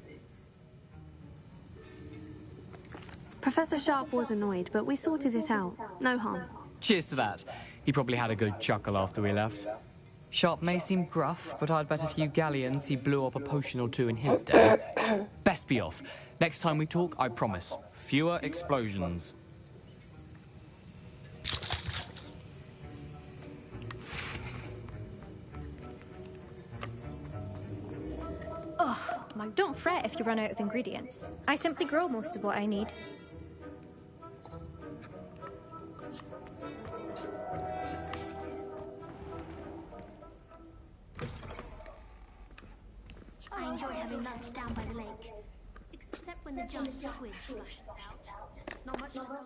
Professor Sharp was annoyed, but we sorted it out. No harm. Cheers to that. He probably had a good chuckle after we left. Sharp may seem gruff, but I'd bet a few galleons he blew up a potion or two in his day. Best be off. Next time we talk, I promise, fewer explosions. Ugh, Mike, don't fret if you run out of ingredients. I simply grow most of what I need. I enjoy having lunch down by the lake. Except when the giant squid splashes about. Not much of a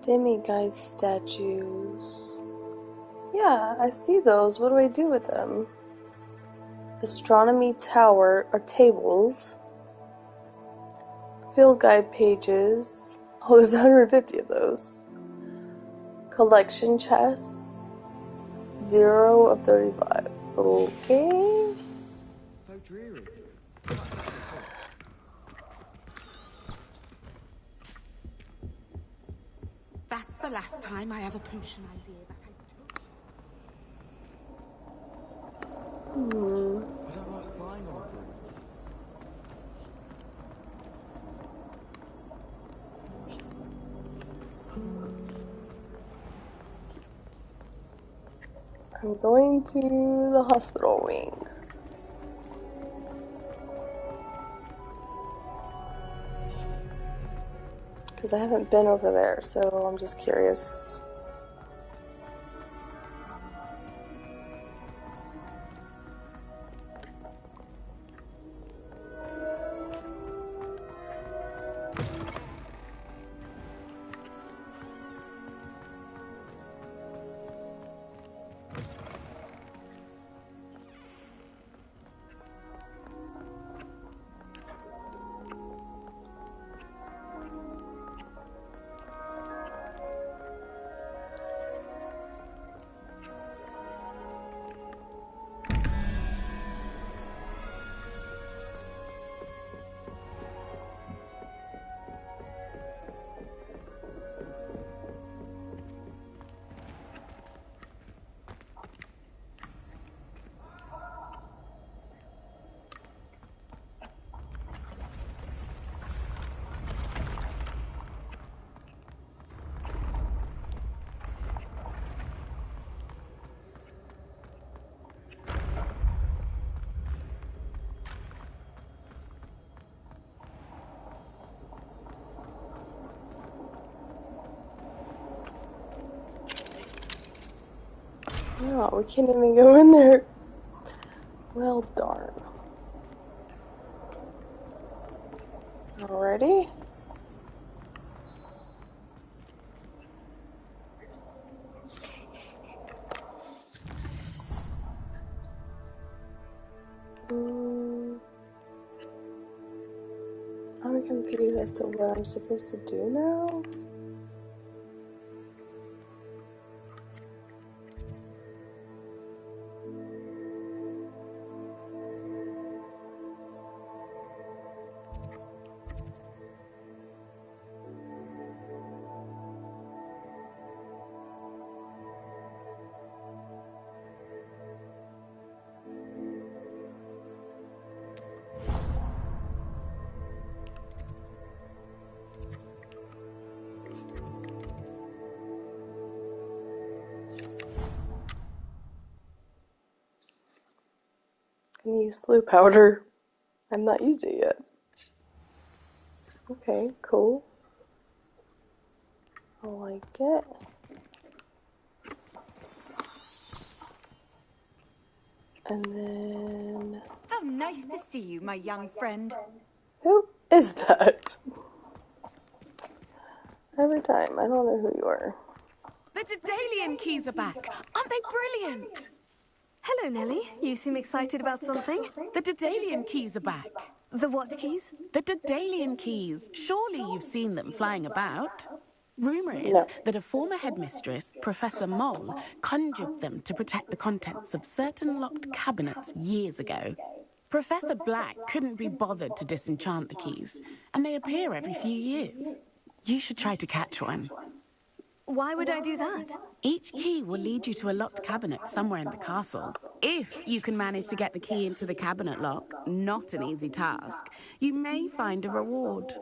Demiguise statues. Yeah, I see those. What do I do with them? Astronomy tower or tables. Field guide pages. Oh, there's 150 of those. Collection chests. 0 of 35. Okay. So dreary. That's the last time I have a potion idea that I took. I don't like flying on a broom. I'm going to the hospital wing. Because I haven't been over there, so I'm just curious. No, we can't even go in there. Well, darn. Alrighty. very confused as to what I'm supposed to do now. Can use flu powder. I'm not used it yet. Okay, cool. I like it. And then... How nice to see you, my young friend. Who is that? Every time, I don't know who you are. The Daedalian keys are back. Aren't they brilliant? Hello, Nellie. You seem excited about something. The Daedalian keys are back. The what keys? The Daedalian keys. Surely you've seen them flying about. Rumour is No. that a former headmistress, Professor Mole, conjured them to protect the contents of certain locked cabinets years ago. Professor Black couldn't be bothered to disenchant the keys, and they appear every few years. You should try to catch one. Why would I do that? Each key will lead you to a locked cabinet somewhere in the castle. If you can manage to get the key into the cabinet lock, not an easy task, you may find a reward.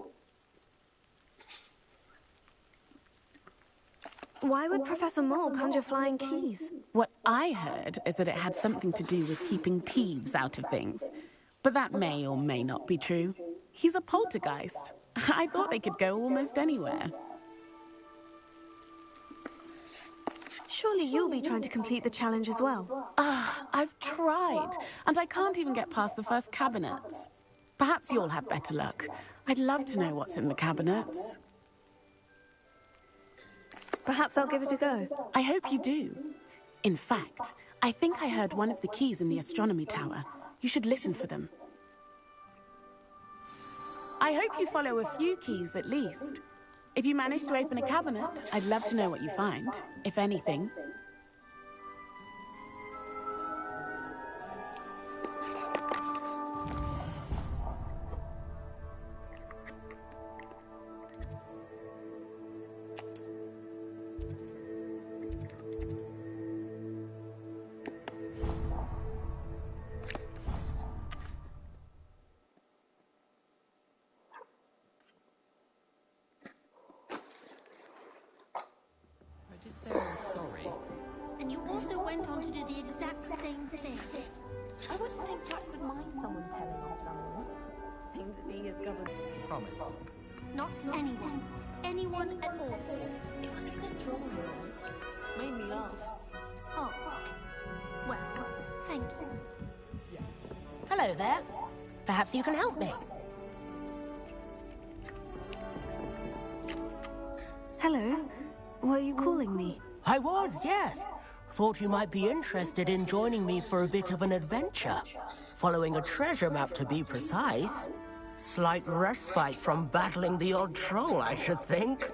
Why would Professor Mole conjure flying keys? What I heard is that it had something to do with keeping Peeves out of things. But that may or may not be true. He's a poltergeist. I thought they could go almost anywhere. Surely you'll be trying to complete the challenge as well. I've tried, and I can't even get past the first cabinets. Perhaps you'll have better luck. I'd love to know what's in the cabinets. Perhaps I'll give it a go. I hope you do. In fact, I think I heard one of the keys in the astronomy tower. You should listen for them. I hope you follow a few keys at least. If you manage to open a cabinet, I'd love to know what you find, if anything. Sorry. And you also went on to do the exact same thing. I wouldn't think Jack would mind someone telling on someone. Seems that he is governed. Promise. Not anyone. Anyone at all. It was a good drawing. Made me laugh. Oh. Well, thank you. Hello there. Perhaps you can help me. Hello. Were you calling me? I was, yes. Thought you might be interested in joining me for a bit of an adventure. Following a treasure map, to be precise. Slight respite from battling the odd troll, I should think.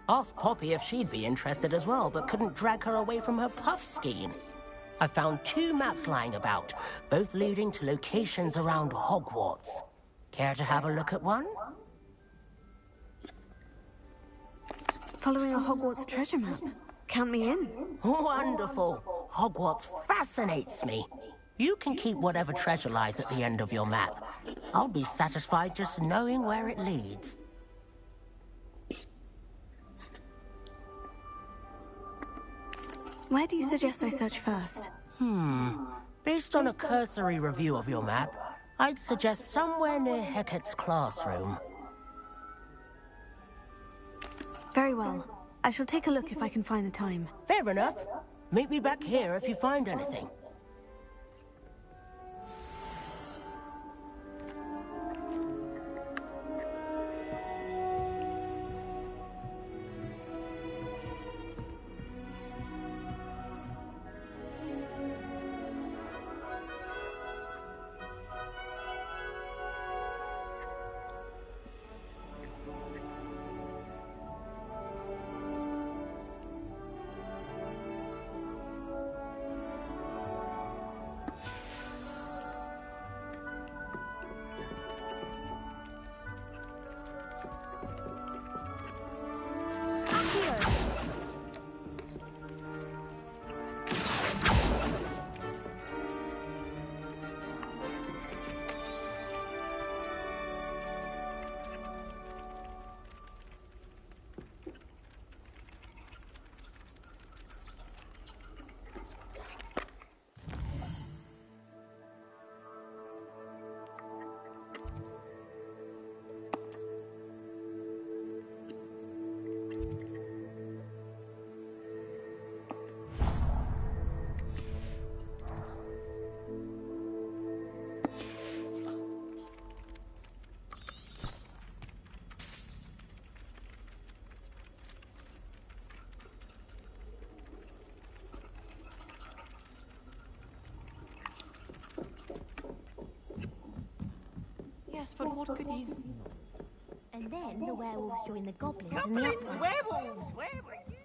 Asked Poppy if she'd be interested as well, but couldn't drag her away from her puff skein. I found 2 maps lying about, both leading to locations around Hogwarts. Care to have a look at one? Following a Hogwarts treasure map. Count me in. Wonderful. Hogwarts fascinates me. You can keep whatever treasure lies at the end of your map. I'll be satisfied just knowing where it leads. Where do you suggest I search first? Based on a cursory review of your map, I'd suggest somewhere near Hecat's classroom. Very well. I shall take a look if I can find the time. Fair enough. Meet me back here if you find anything. Yes, but what good is... And then the werewolves join the goblins and Goblins, the werewolves, where were you?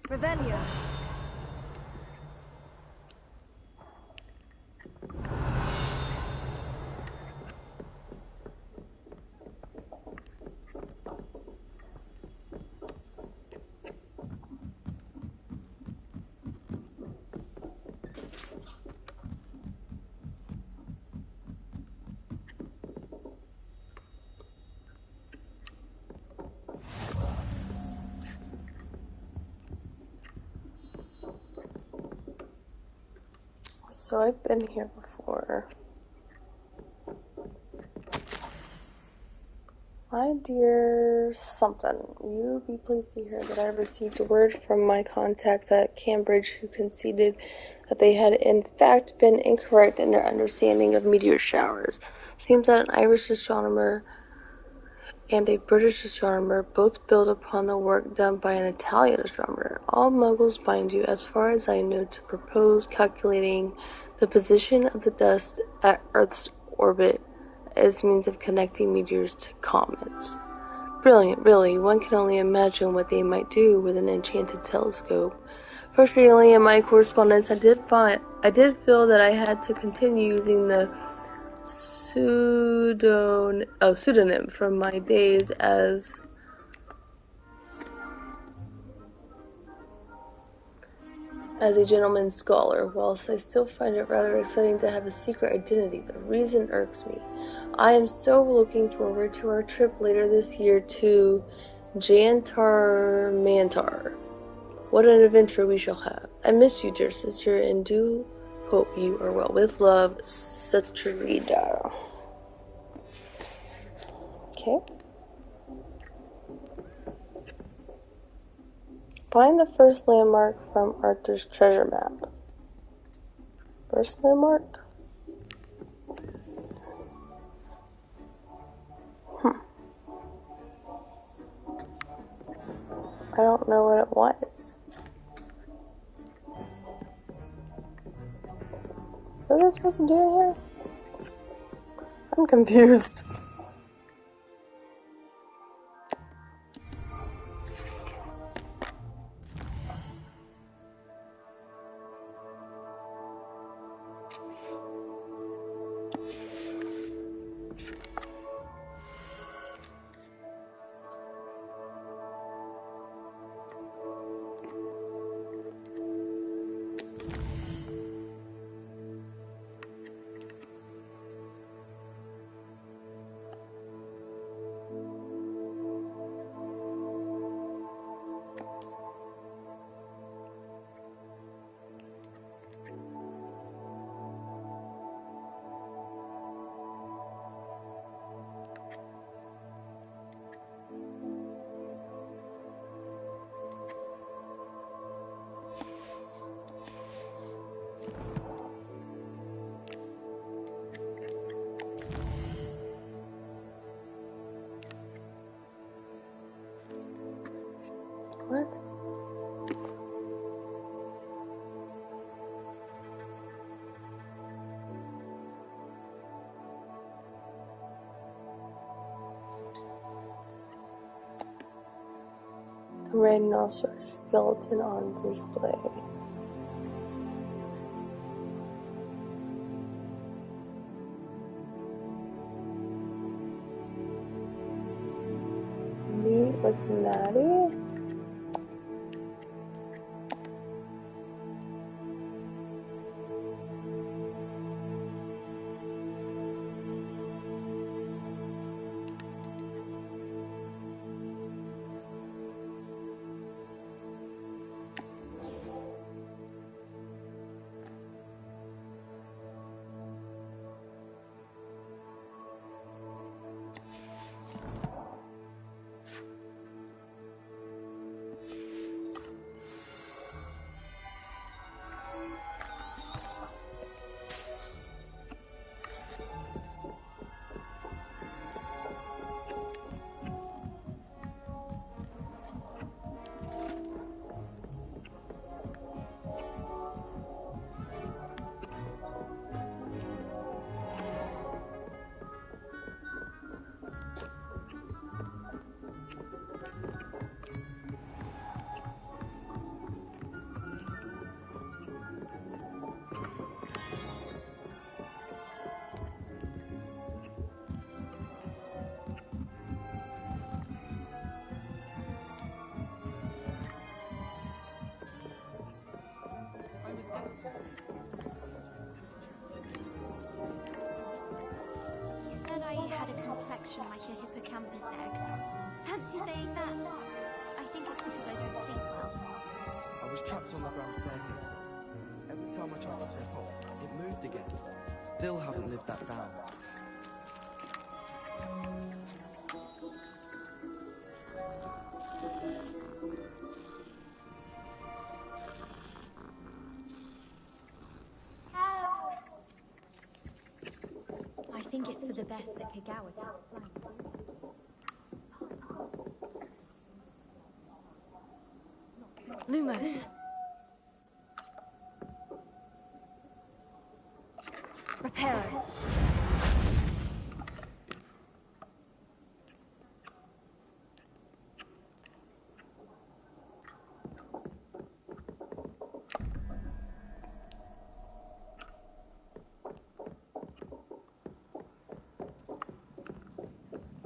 Revelio. So I've been here before. My dear something, you be pleased to hear that I received word from my contacts at Cambridge who conceded that they had in fact been incorrect in their understanding of meteor showers. Seems that an Irish astronomer and a British astronomer both build upon the work done by an Italian astronomer. All muggles bind you, as far as I know, to propose calculating the position of the dust at Earth's orbit as means of connecting meteors to comets. Brilliant, really. One can only imagine what they might do with an enchanted telescope. Frustratingly, in my correspondence, I did feel that I had to continue using the pseudonym from my days as a gentleman scholar. Whilst I still find it rather exciting to have a secret identity, the reason irks me. I am so looking forward to our trip later this year to Jantar Mantar. What an adventure we shall have. I miss you, dear sister, and do hope you are well. With love, Satrida. Okay. Find the first landmark from Arthur's treasure map. First landmark? I don't know what it was. What are they supposed to do in here? I'm confused. What? The rhinoceros skeleton on display. Meet with Maddie? He said I had a complexion like a hippocampus egg. Fancy saying that? I think it's because I don't think well. I was trapped on the ground staircase. Every time I tried to step off, it moved again. Still haven't lived that down. I think it's for the best that Kagawa takes flight. Lumos. Reparo.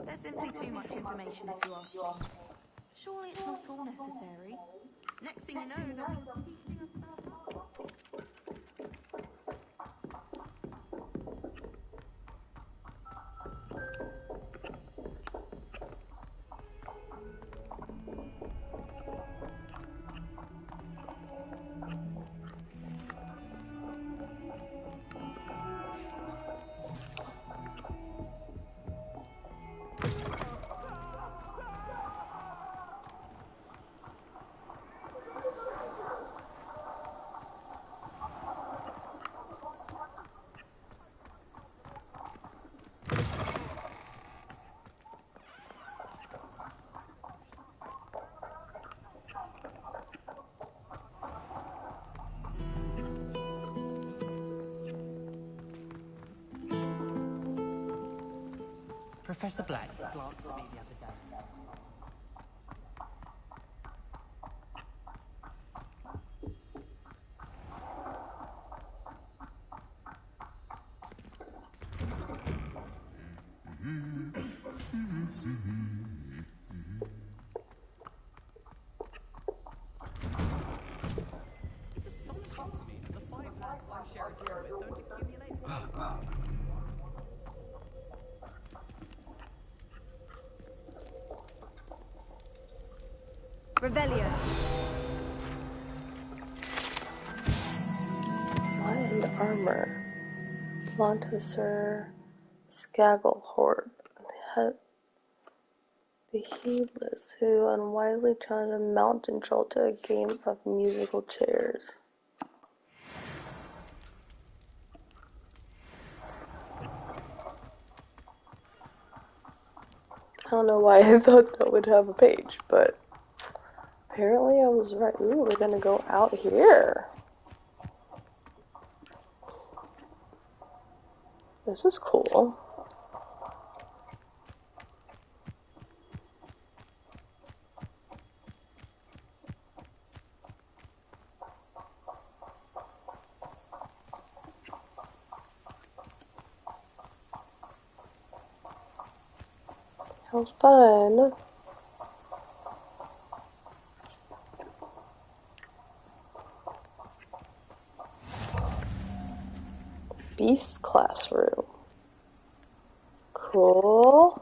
There's simply too much information if you ask me. Surely it's not all necessary. Next thing you know, they'll be teaching us stuff. Professor Black glanced at me the other day. It's astonishing to me that the 5 lads I share a gym with don't accumulate. Revelio. Lion armor. Montasser. Skagglehorb. The heedless who unwisely challenged a mountain troll to a game of musical chairs. I don't know why I thought that would have a page, but apparently I was right. Ooh, we're gonna go out here. This is cool. How fun. Beast classroom. Cool.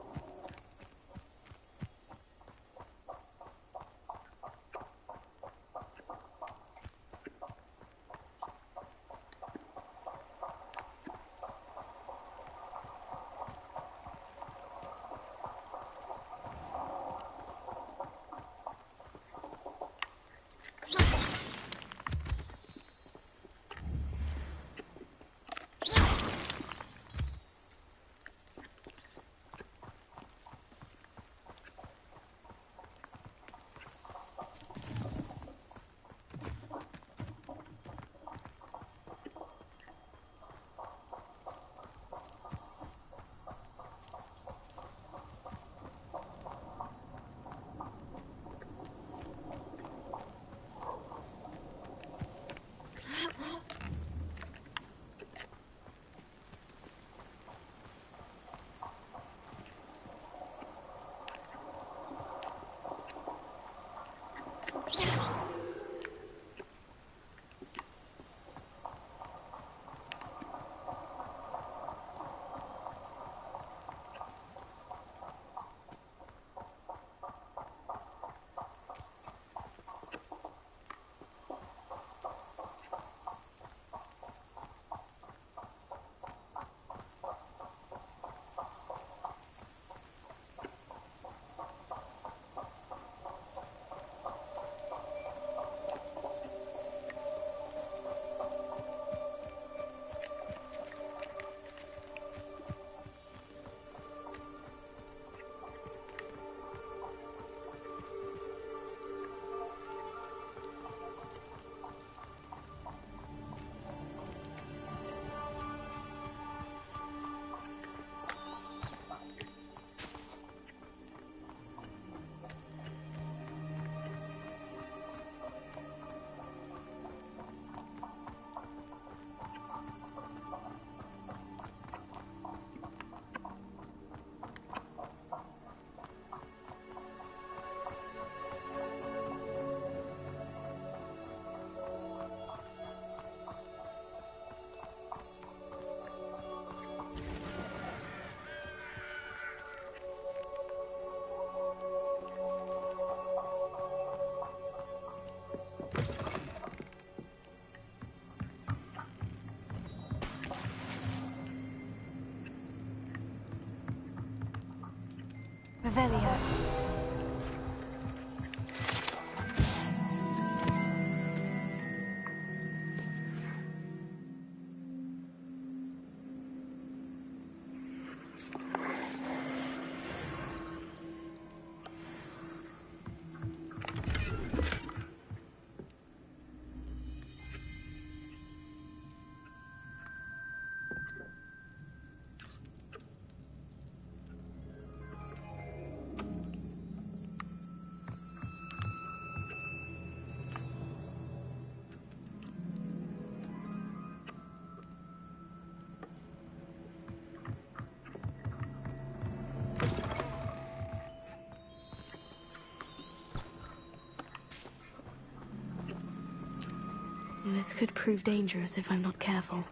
This could prove dangerous if I'm not careful.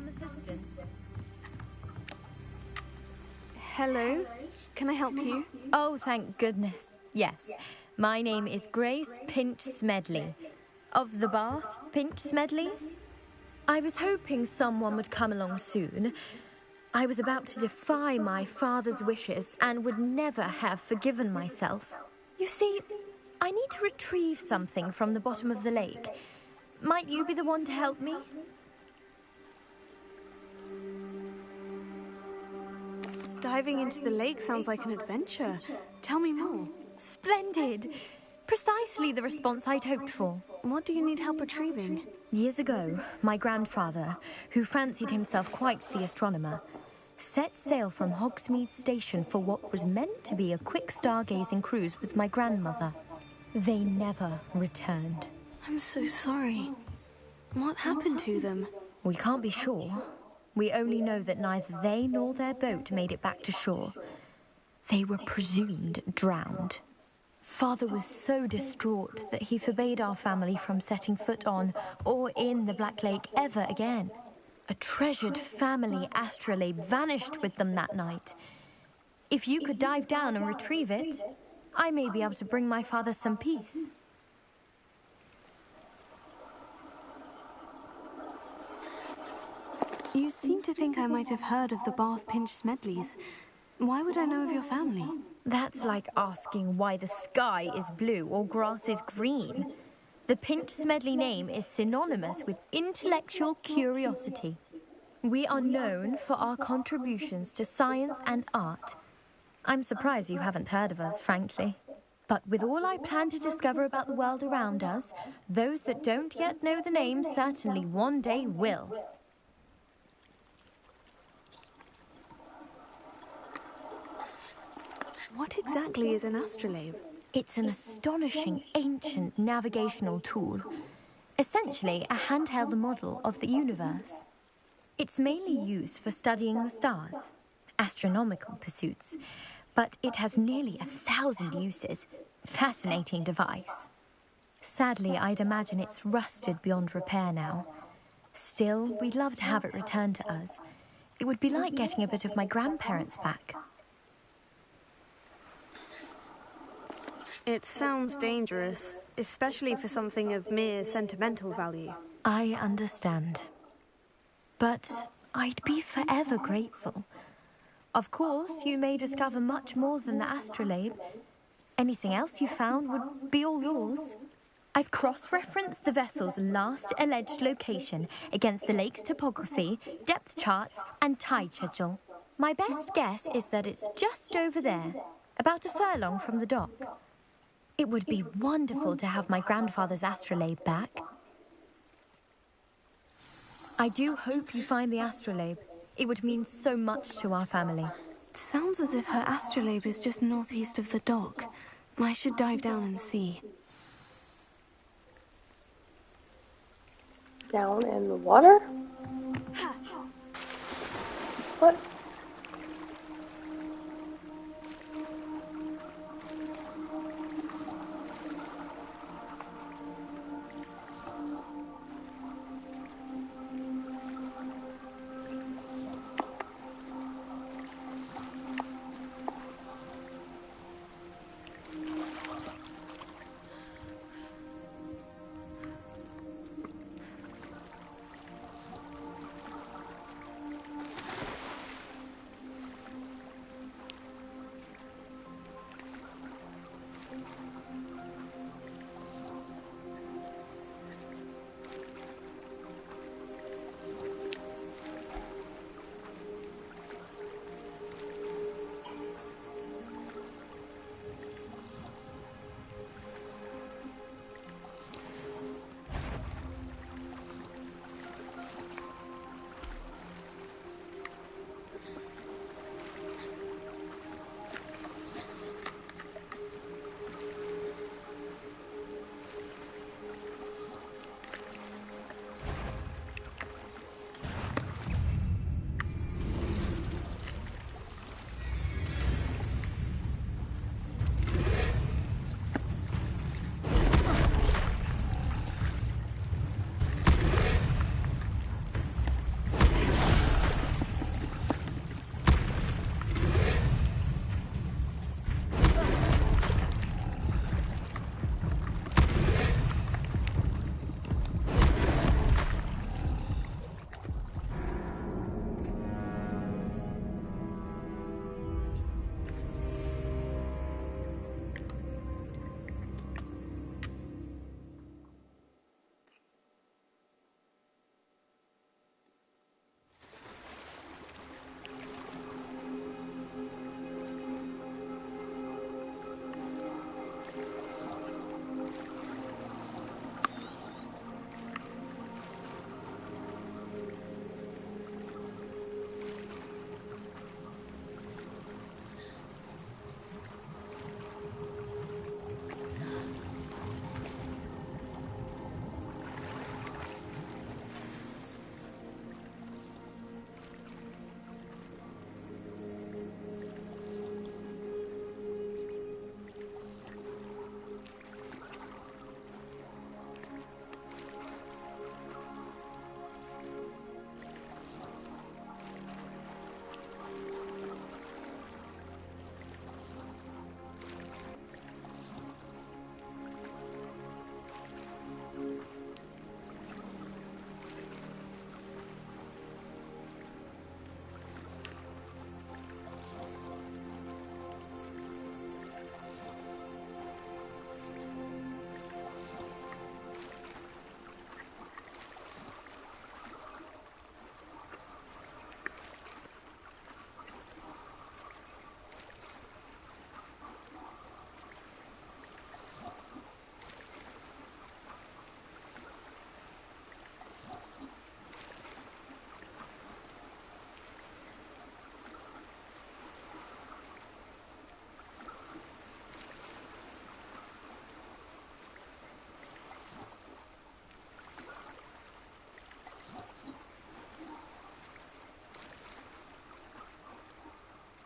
Assistance. Hello, can I help you? Oh, thank goodness. Yes, my name is Grace Pinch Smedley, of the Bath Pinch Smedleys. I was hoping someone would come along soon. I was about to defy my father's wishes and would never have forgiven myself. You see, I need to retrieve something from the bottom of the lake. Might you be the one to help me? Diving into the lake sounds like an adventure. Tell me more. Splendid! Precisely the response I'd hoped for. What do you need help retrieving? Years ago, my grandfather, who fancied himself quite the astronomer, set sail from Hogsmeade Station for what was meant to be a quick stargazing cruise with my grandmother. They never returned. I'm so sorry. What happened to them? We can't be sure. We only know that neither they nor their boat made it back to shore. They were presumed drowned. Father was so distraught that he forbade our family from setting foot on or in the Black Lake ever again. A treasured family astrolabe vanished with them that night. If you could dive down and retrieve it, I may be able to bring my father some peace. You seem to think I might have heard of the Bath Pinch Smedleys. Why would I know of your family? That's like asking why the sky is blue or grass is green. The Pinch Smedley name is synonymous with intellectual curiosity. We are known for our contributions to science and art. I'm surprised you haven't heard of us, frankly. But with all I plan to discover about the world around us, those that don't yet know the name certainly one day will. What exactly is an astrolabe? It's an astonishing ancient navigational tool. Essentially a handheld model of the universe. It's mainly used for studying the stars, astronomical pursuits, but it has nearly 1,000 uses. Fascinating device. Sadly, I'd imagine it's rusted beyond repair now. Still, we'd love to have it returned to us. It would be like getting a bit of my grandparents back. It sounds dangerous, especially for something of mere sentimental value. I understand. But I'd be forever grateful. Of course, you may discover much more than the astrolabe. Anything else you found would be all yours. I've cross-referenced the vessel's last alleged location against the lake's topography, depth charts, and tide schedule. My best guess is that it's just over there, about a furlong from the dock. It would be wonderful to have my grandfather's astrolabe back. I do hope you find the astrolabe. It would mean so much to our family. It sounds as if her astrolabe is just northeast of the dock. I should dive down and see. Down in the water? What?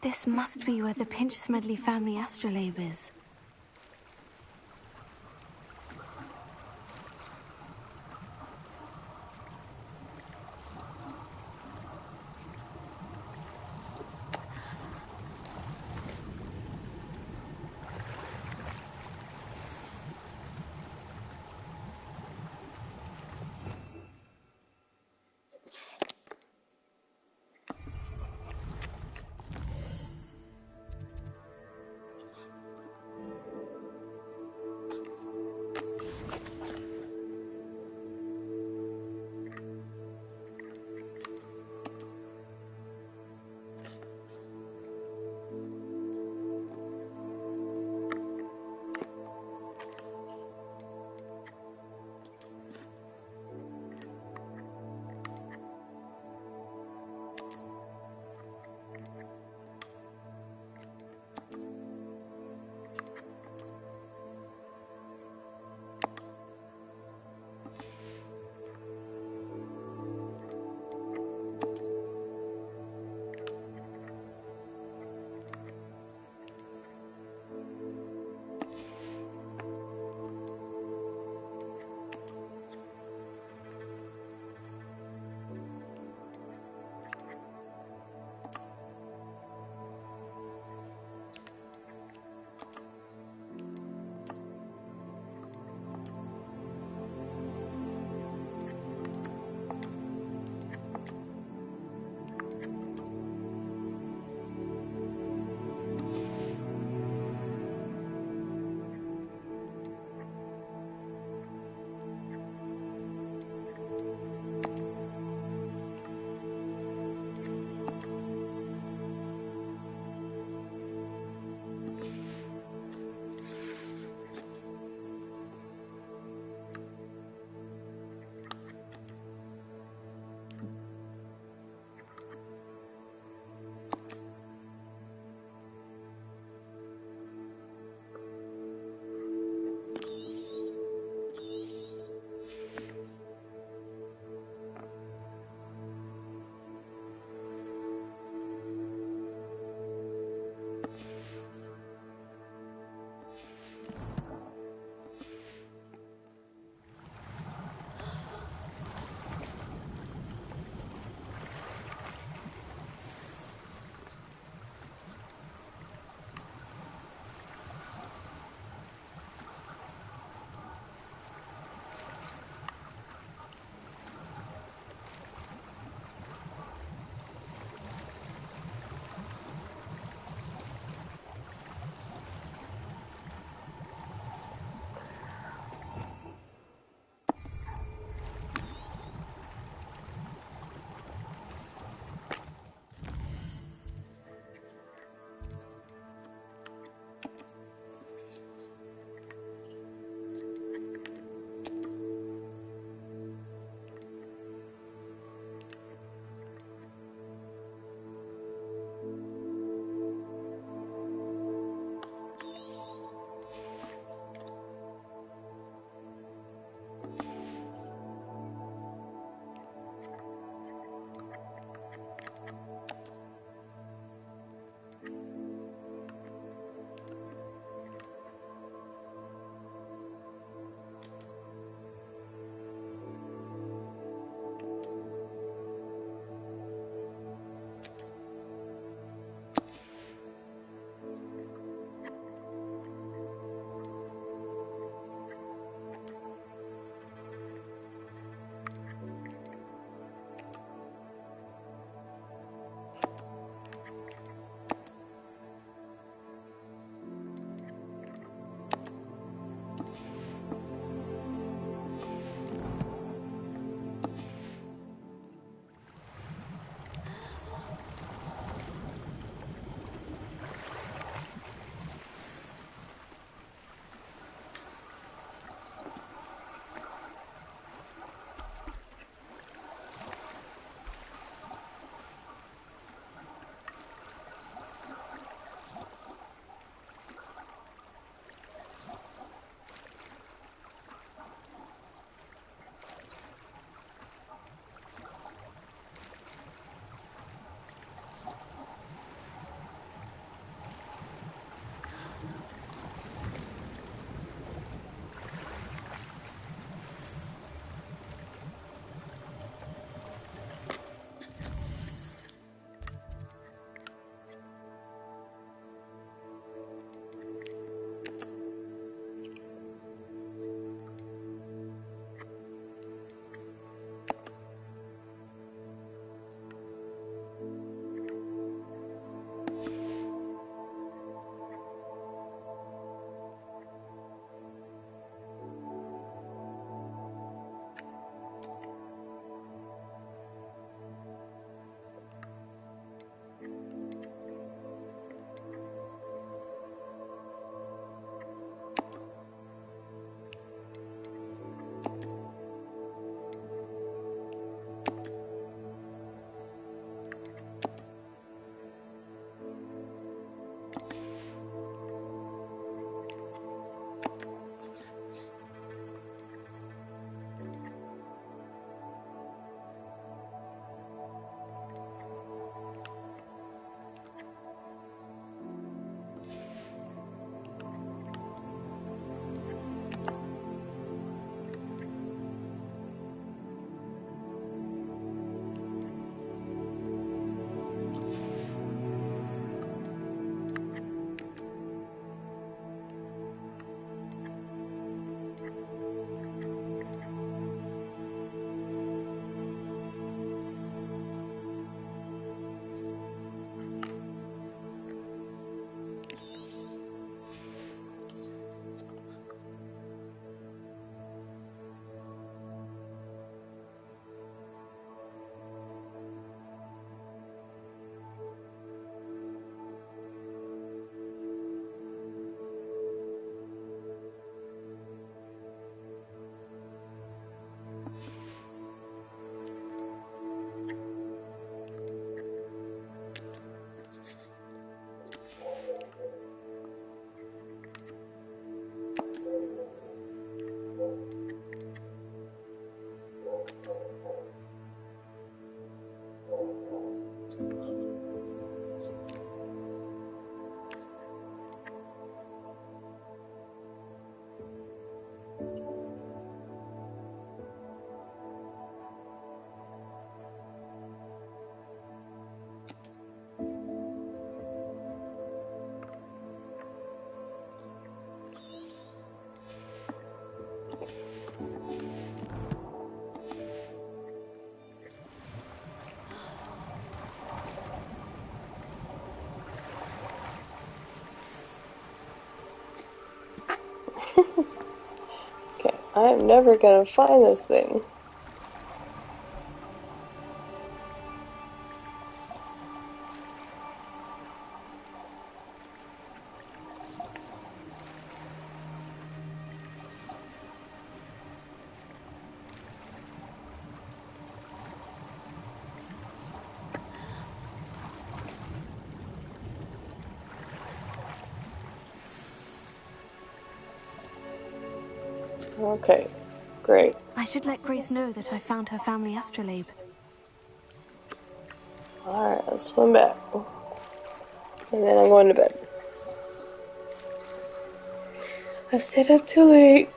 This must be where the Pinch-Smedley family astrolabe is. I'm never gonna find this thing. Okay, great. I should let Grace know that I found her family astrolabe. Alright, let's swim back. And then I'm going to bed. I stayed up too late.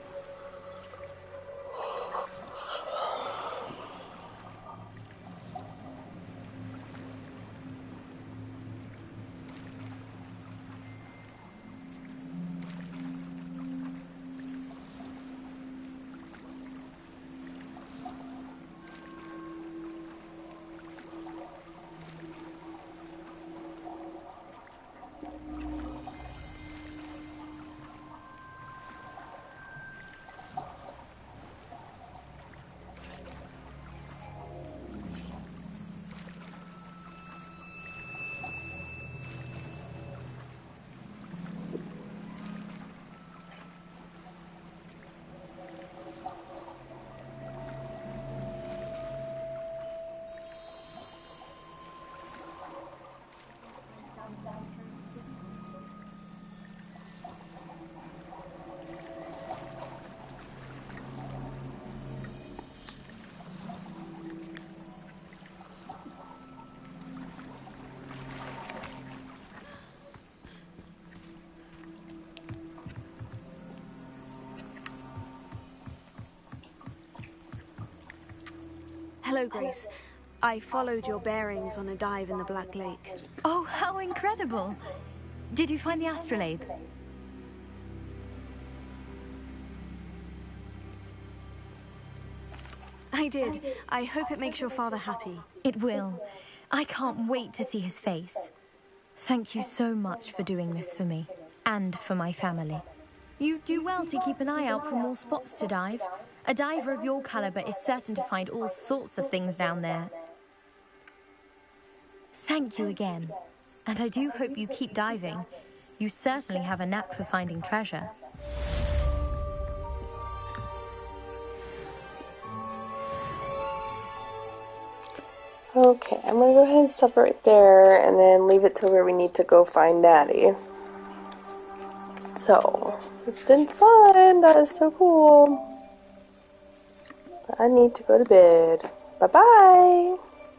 Hello, Grace. I followed your bearings on a dive in the Black Lake. Oh, how incredible! Did you find the astrolabe? I did. I hope it makes your father happy. It will. I can't wait to see his face. Thank you so much for doing this for me, and for my family. You do well to keep an eye out for more spots to dive. A diver of your caliber is certain to find all sorts of things down there. Thank you again, and I do hope you keep diving. You certainly have a knack for finding treasure. Okay, I'm gonna go ahead and stop right there and then leave it to where we need to go find Natty. So, it's been fun. That is so cool. I need to go to bed. Bye-bye.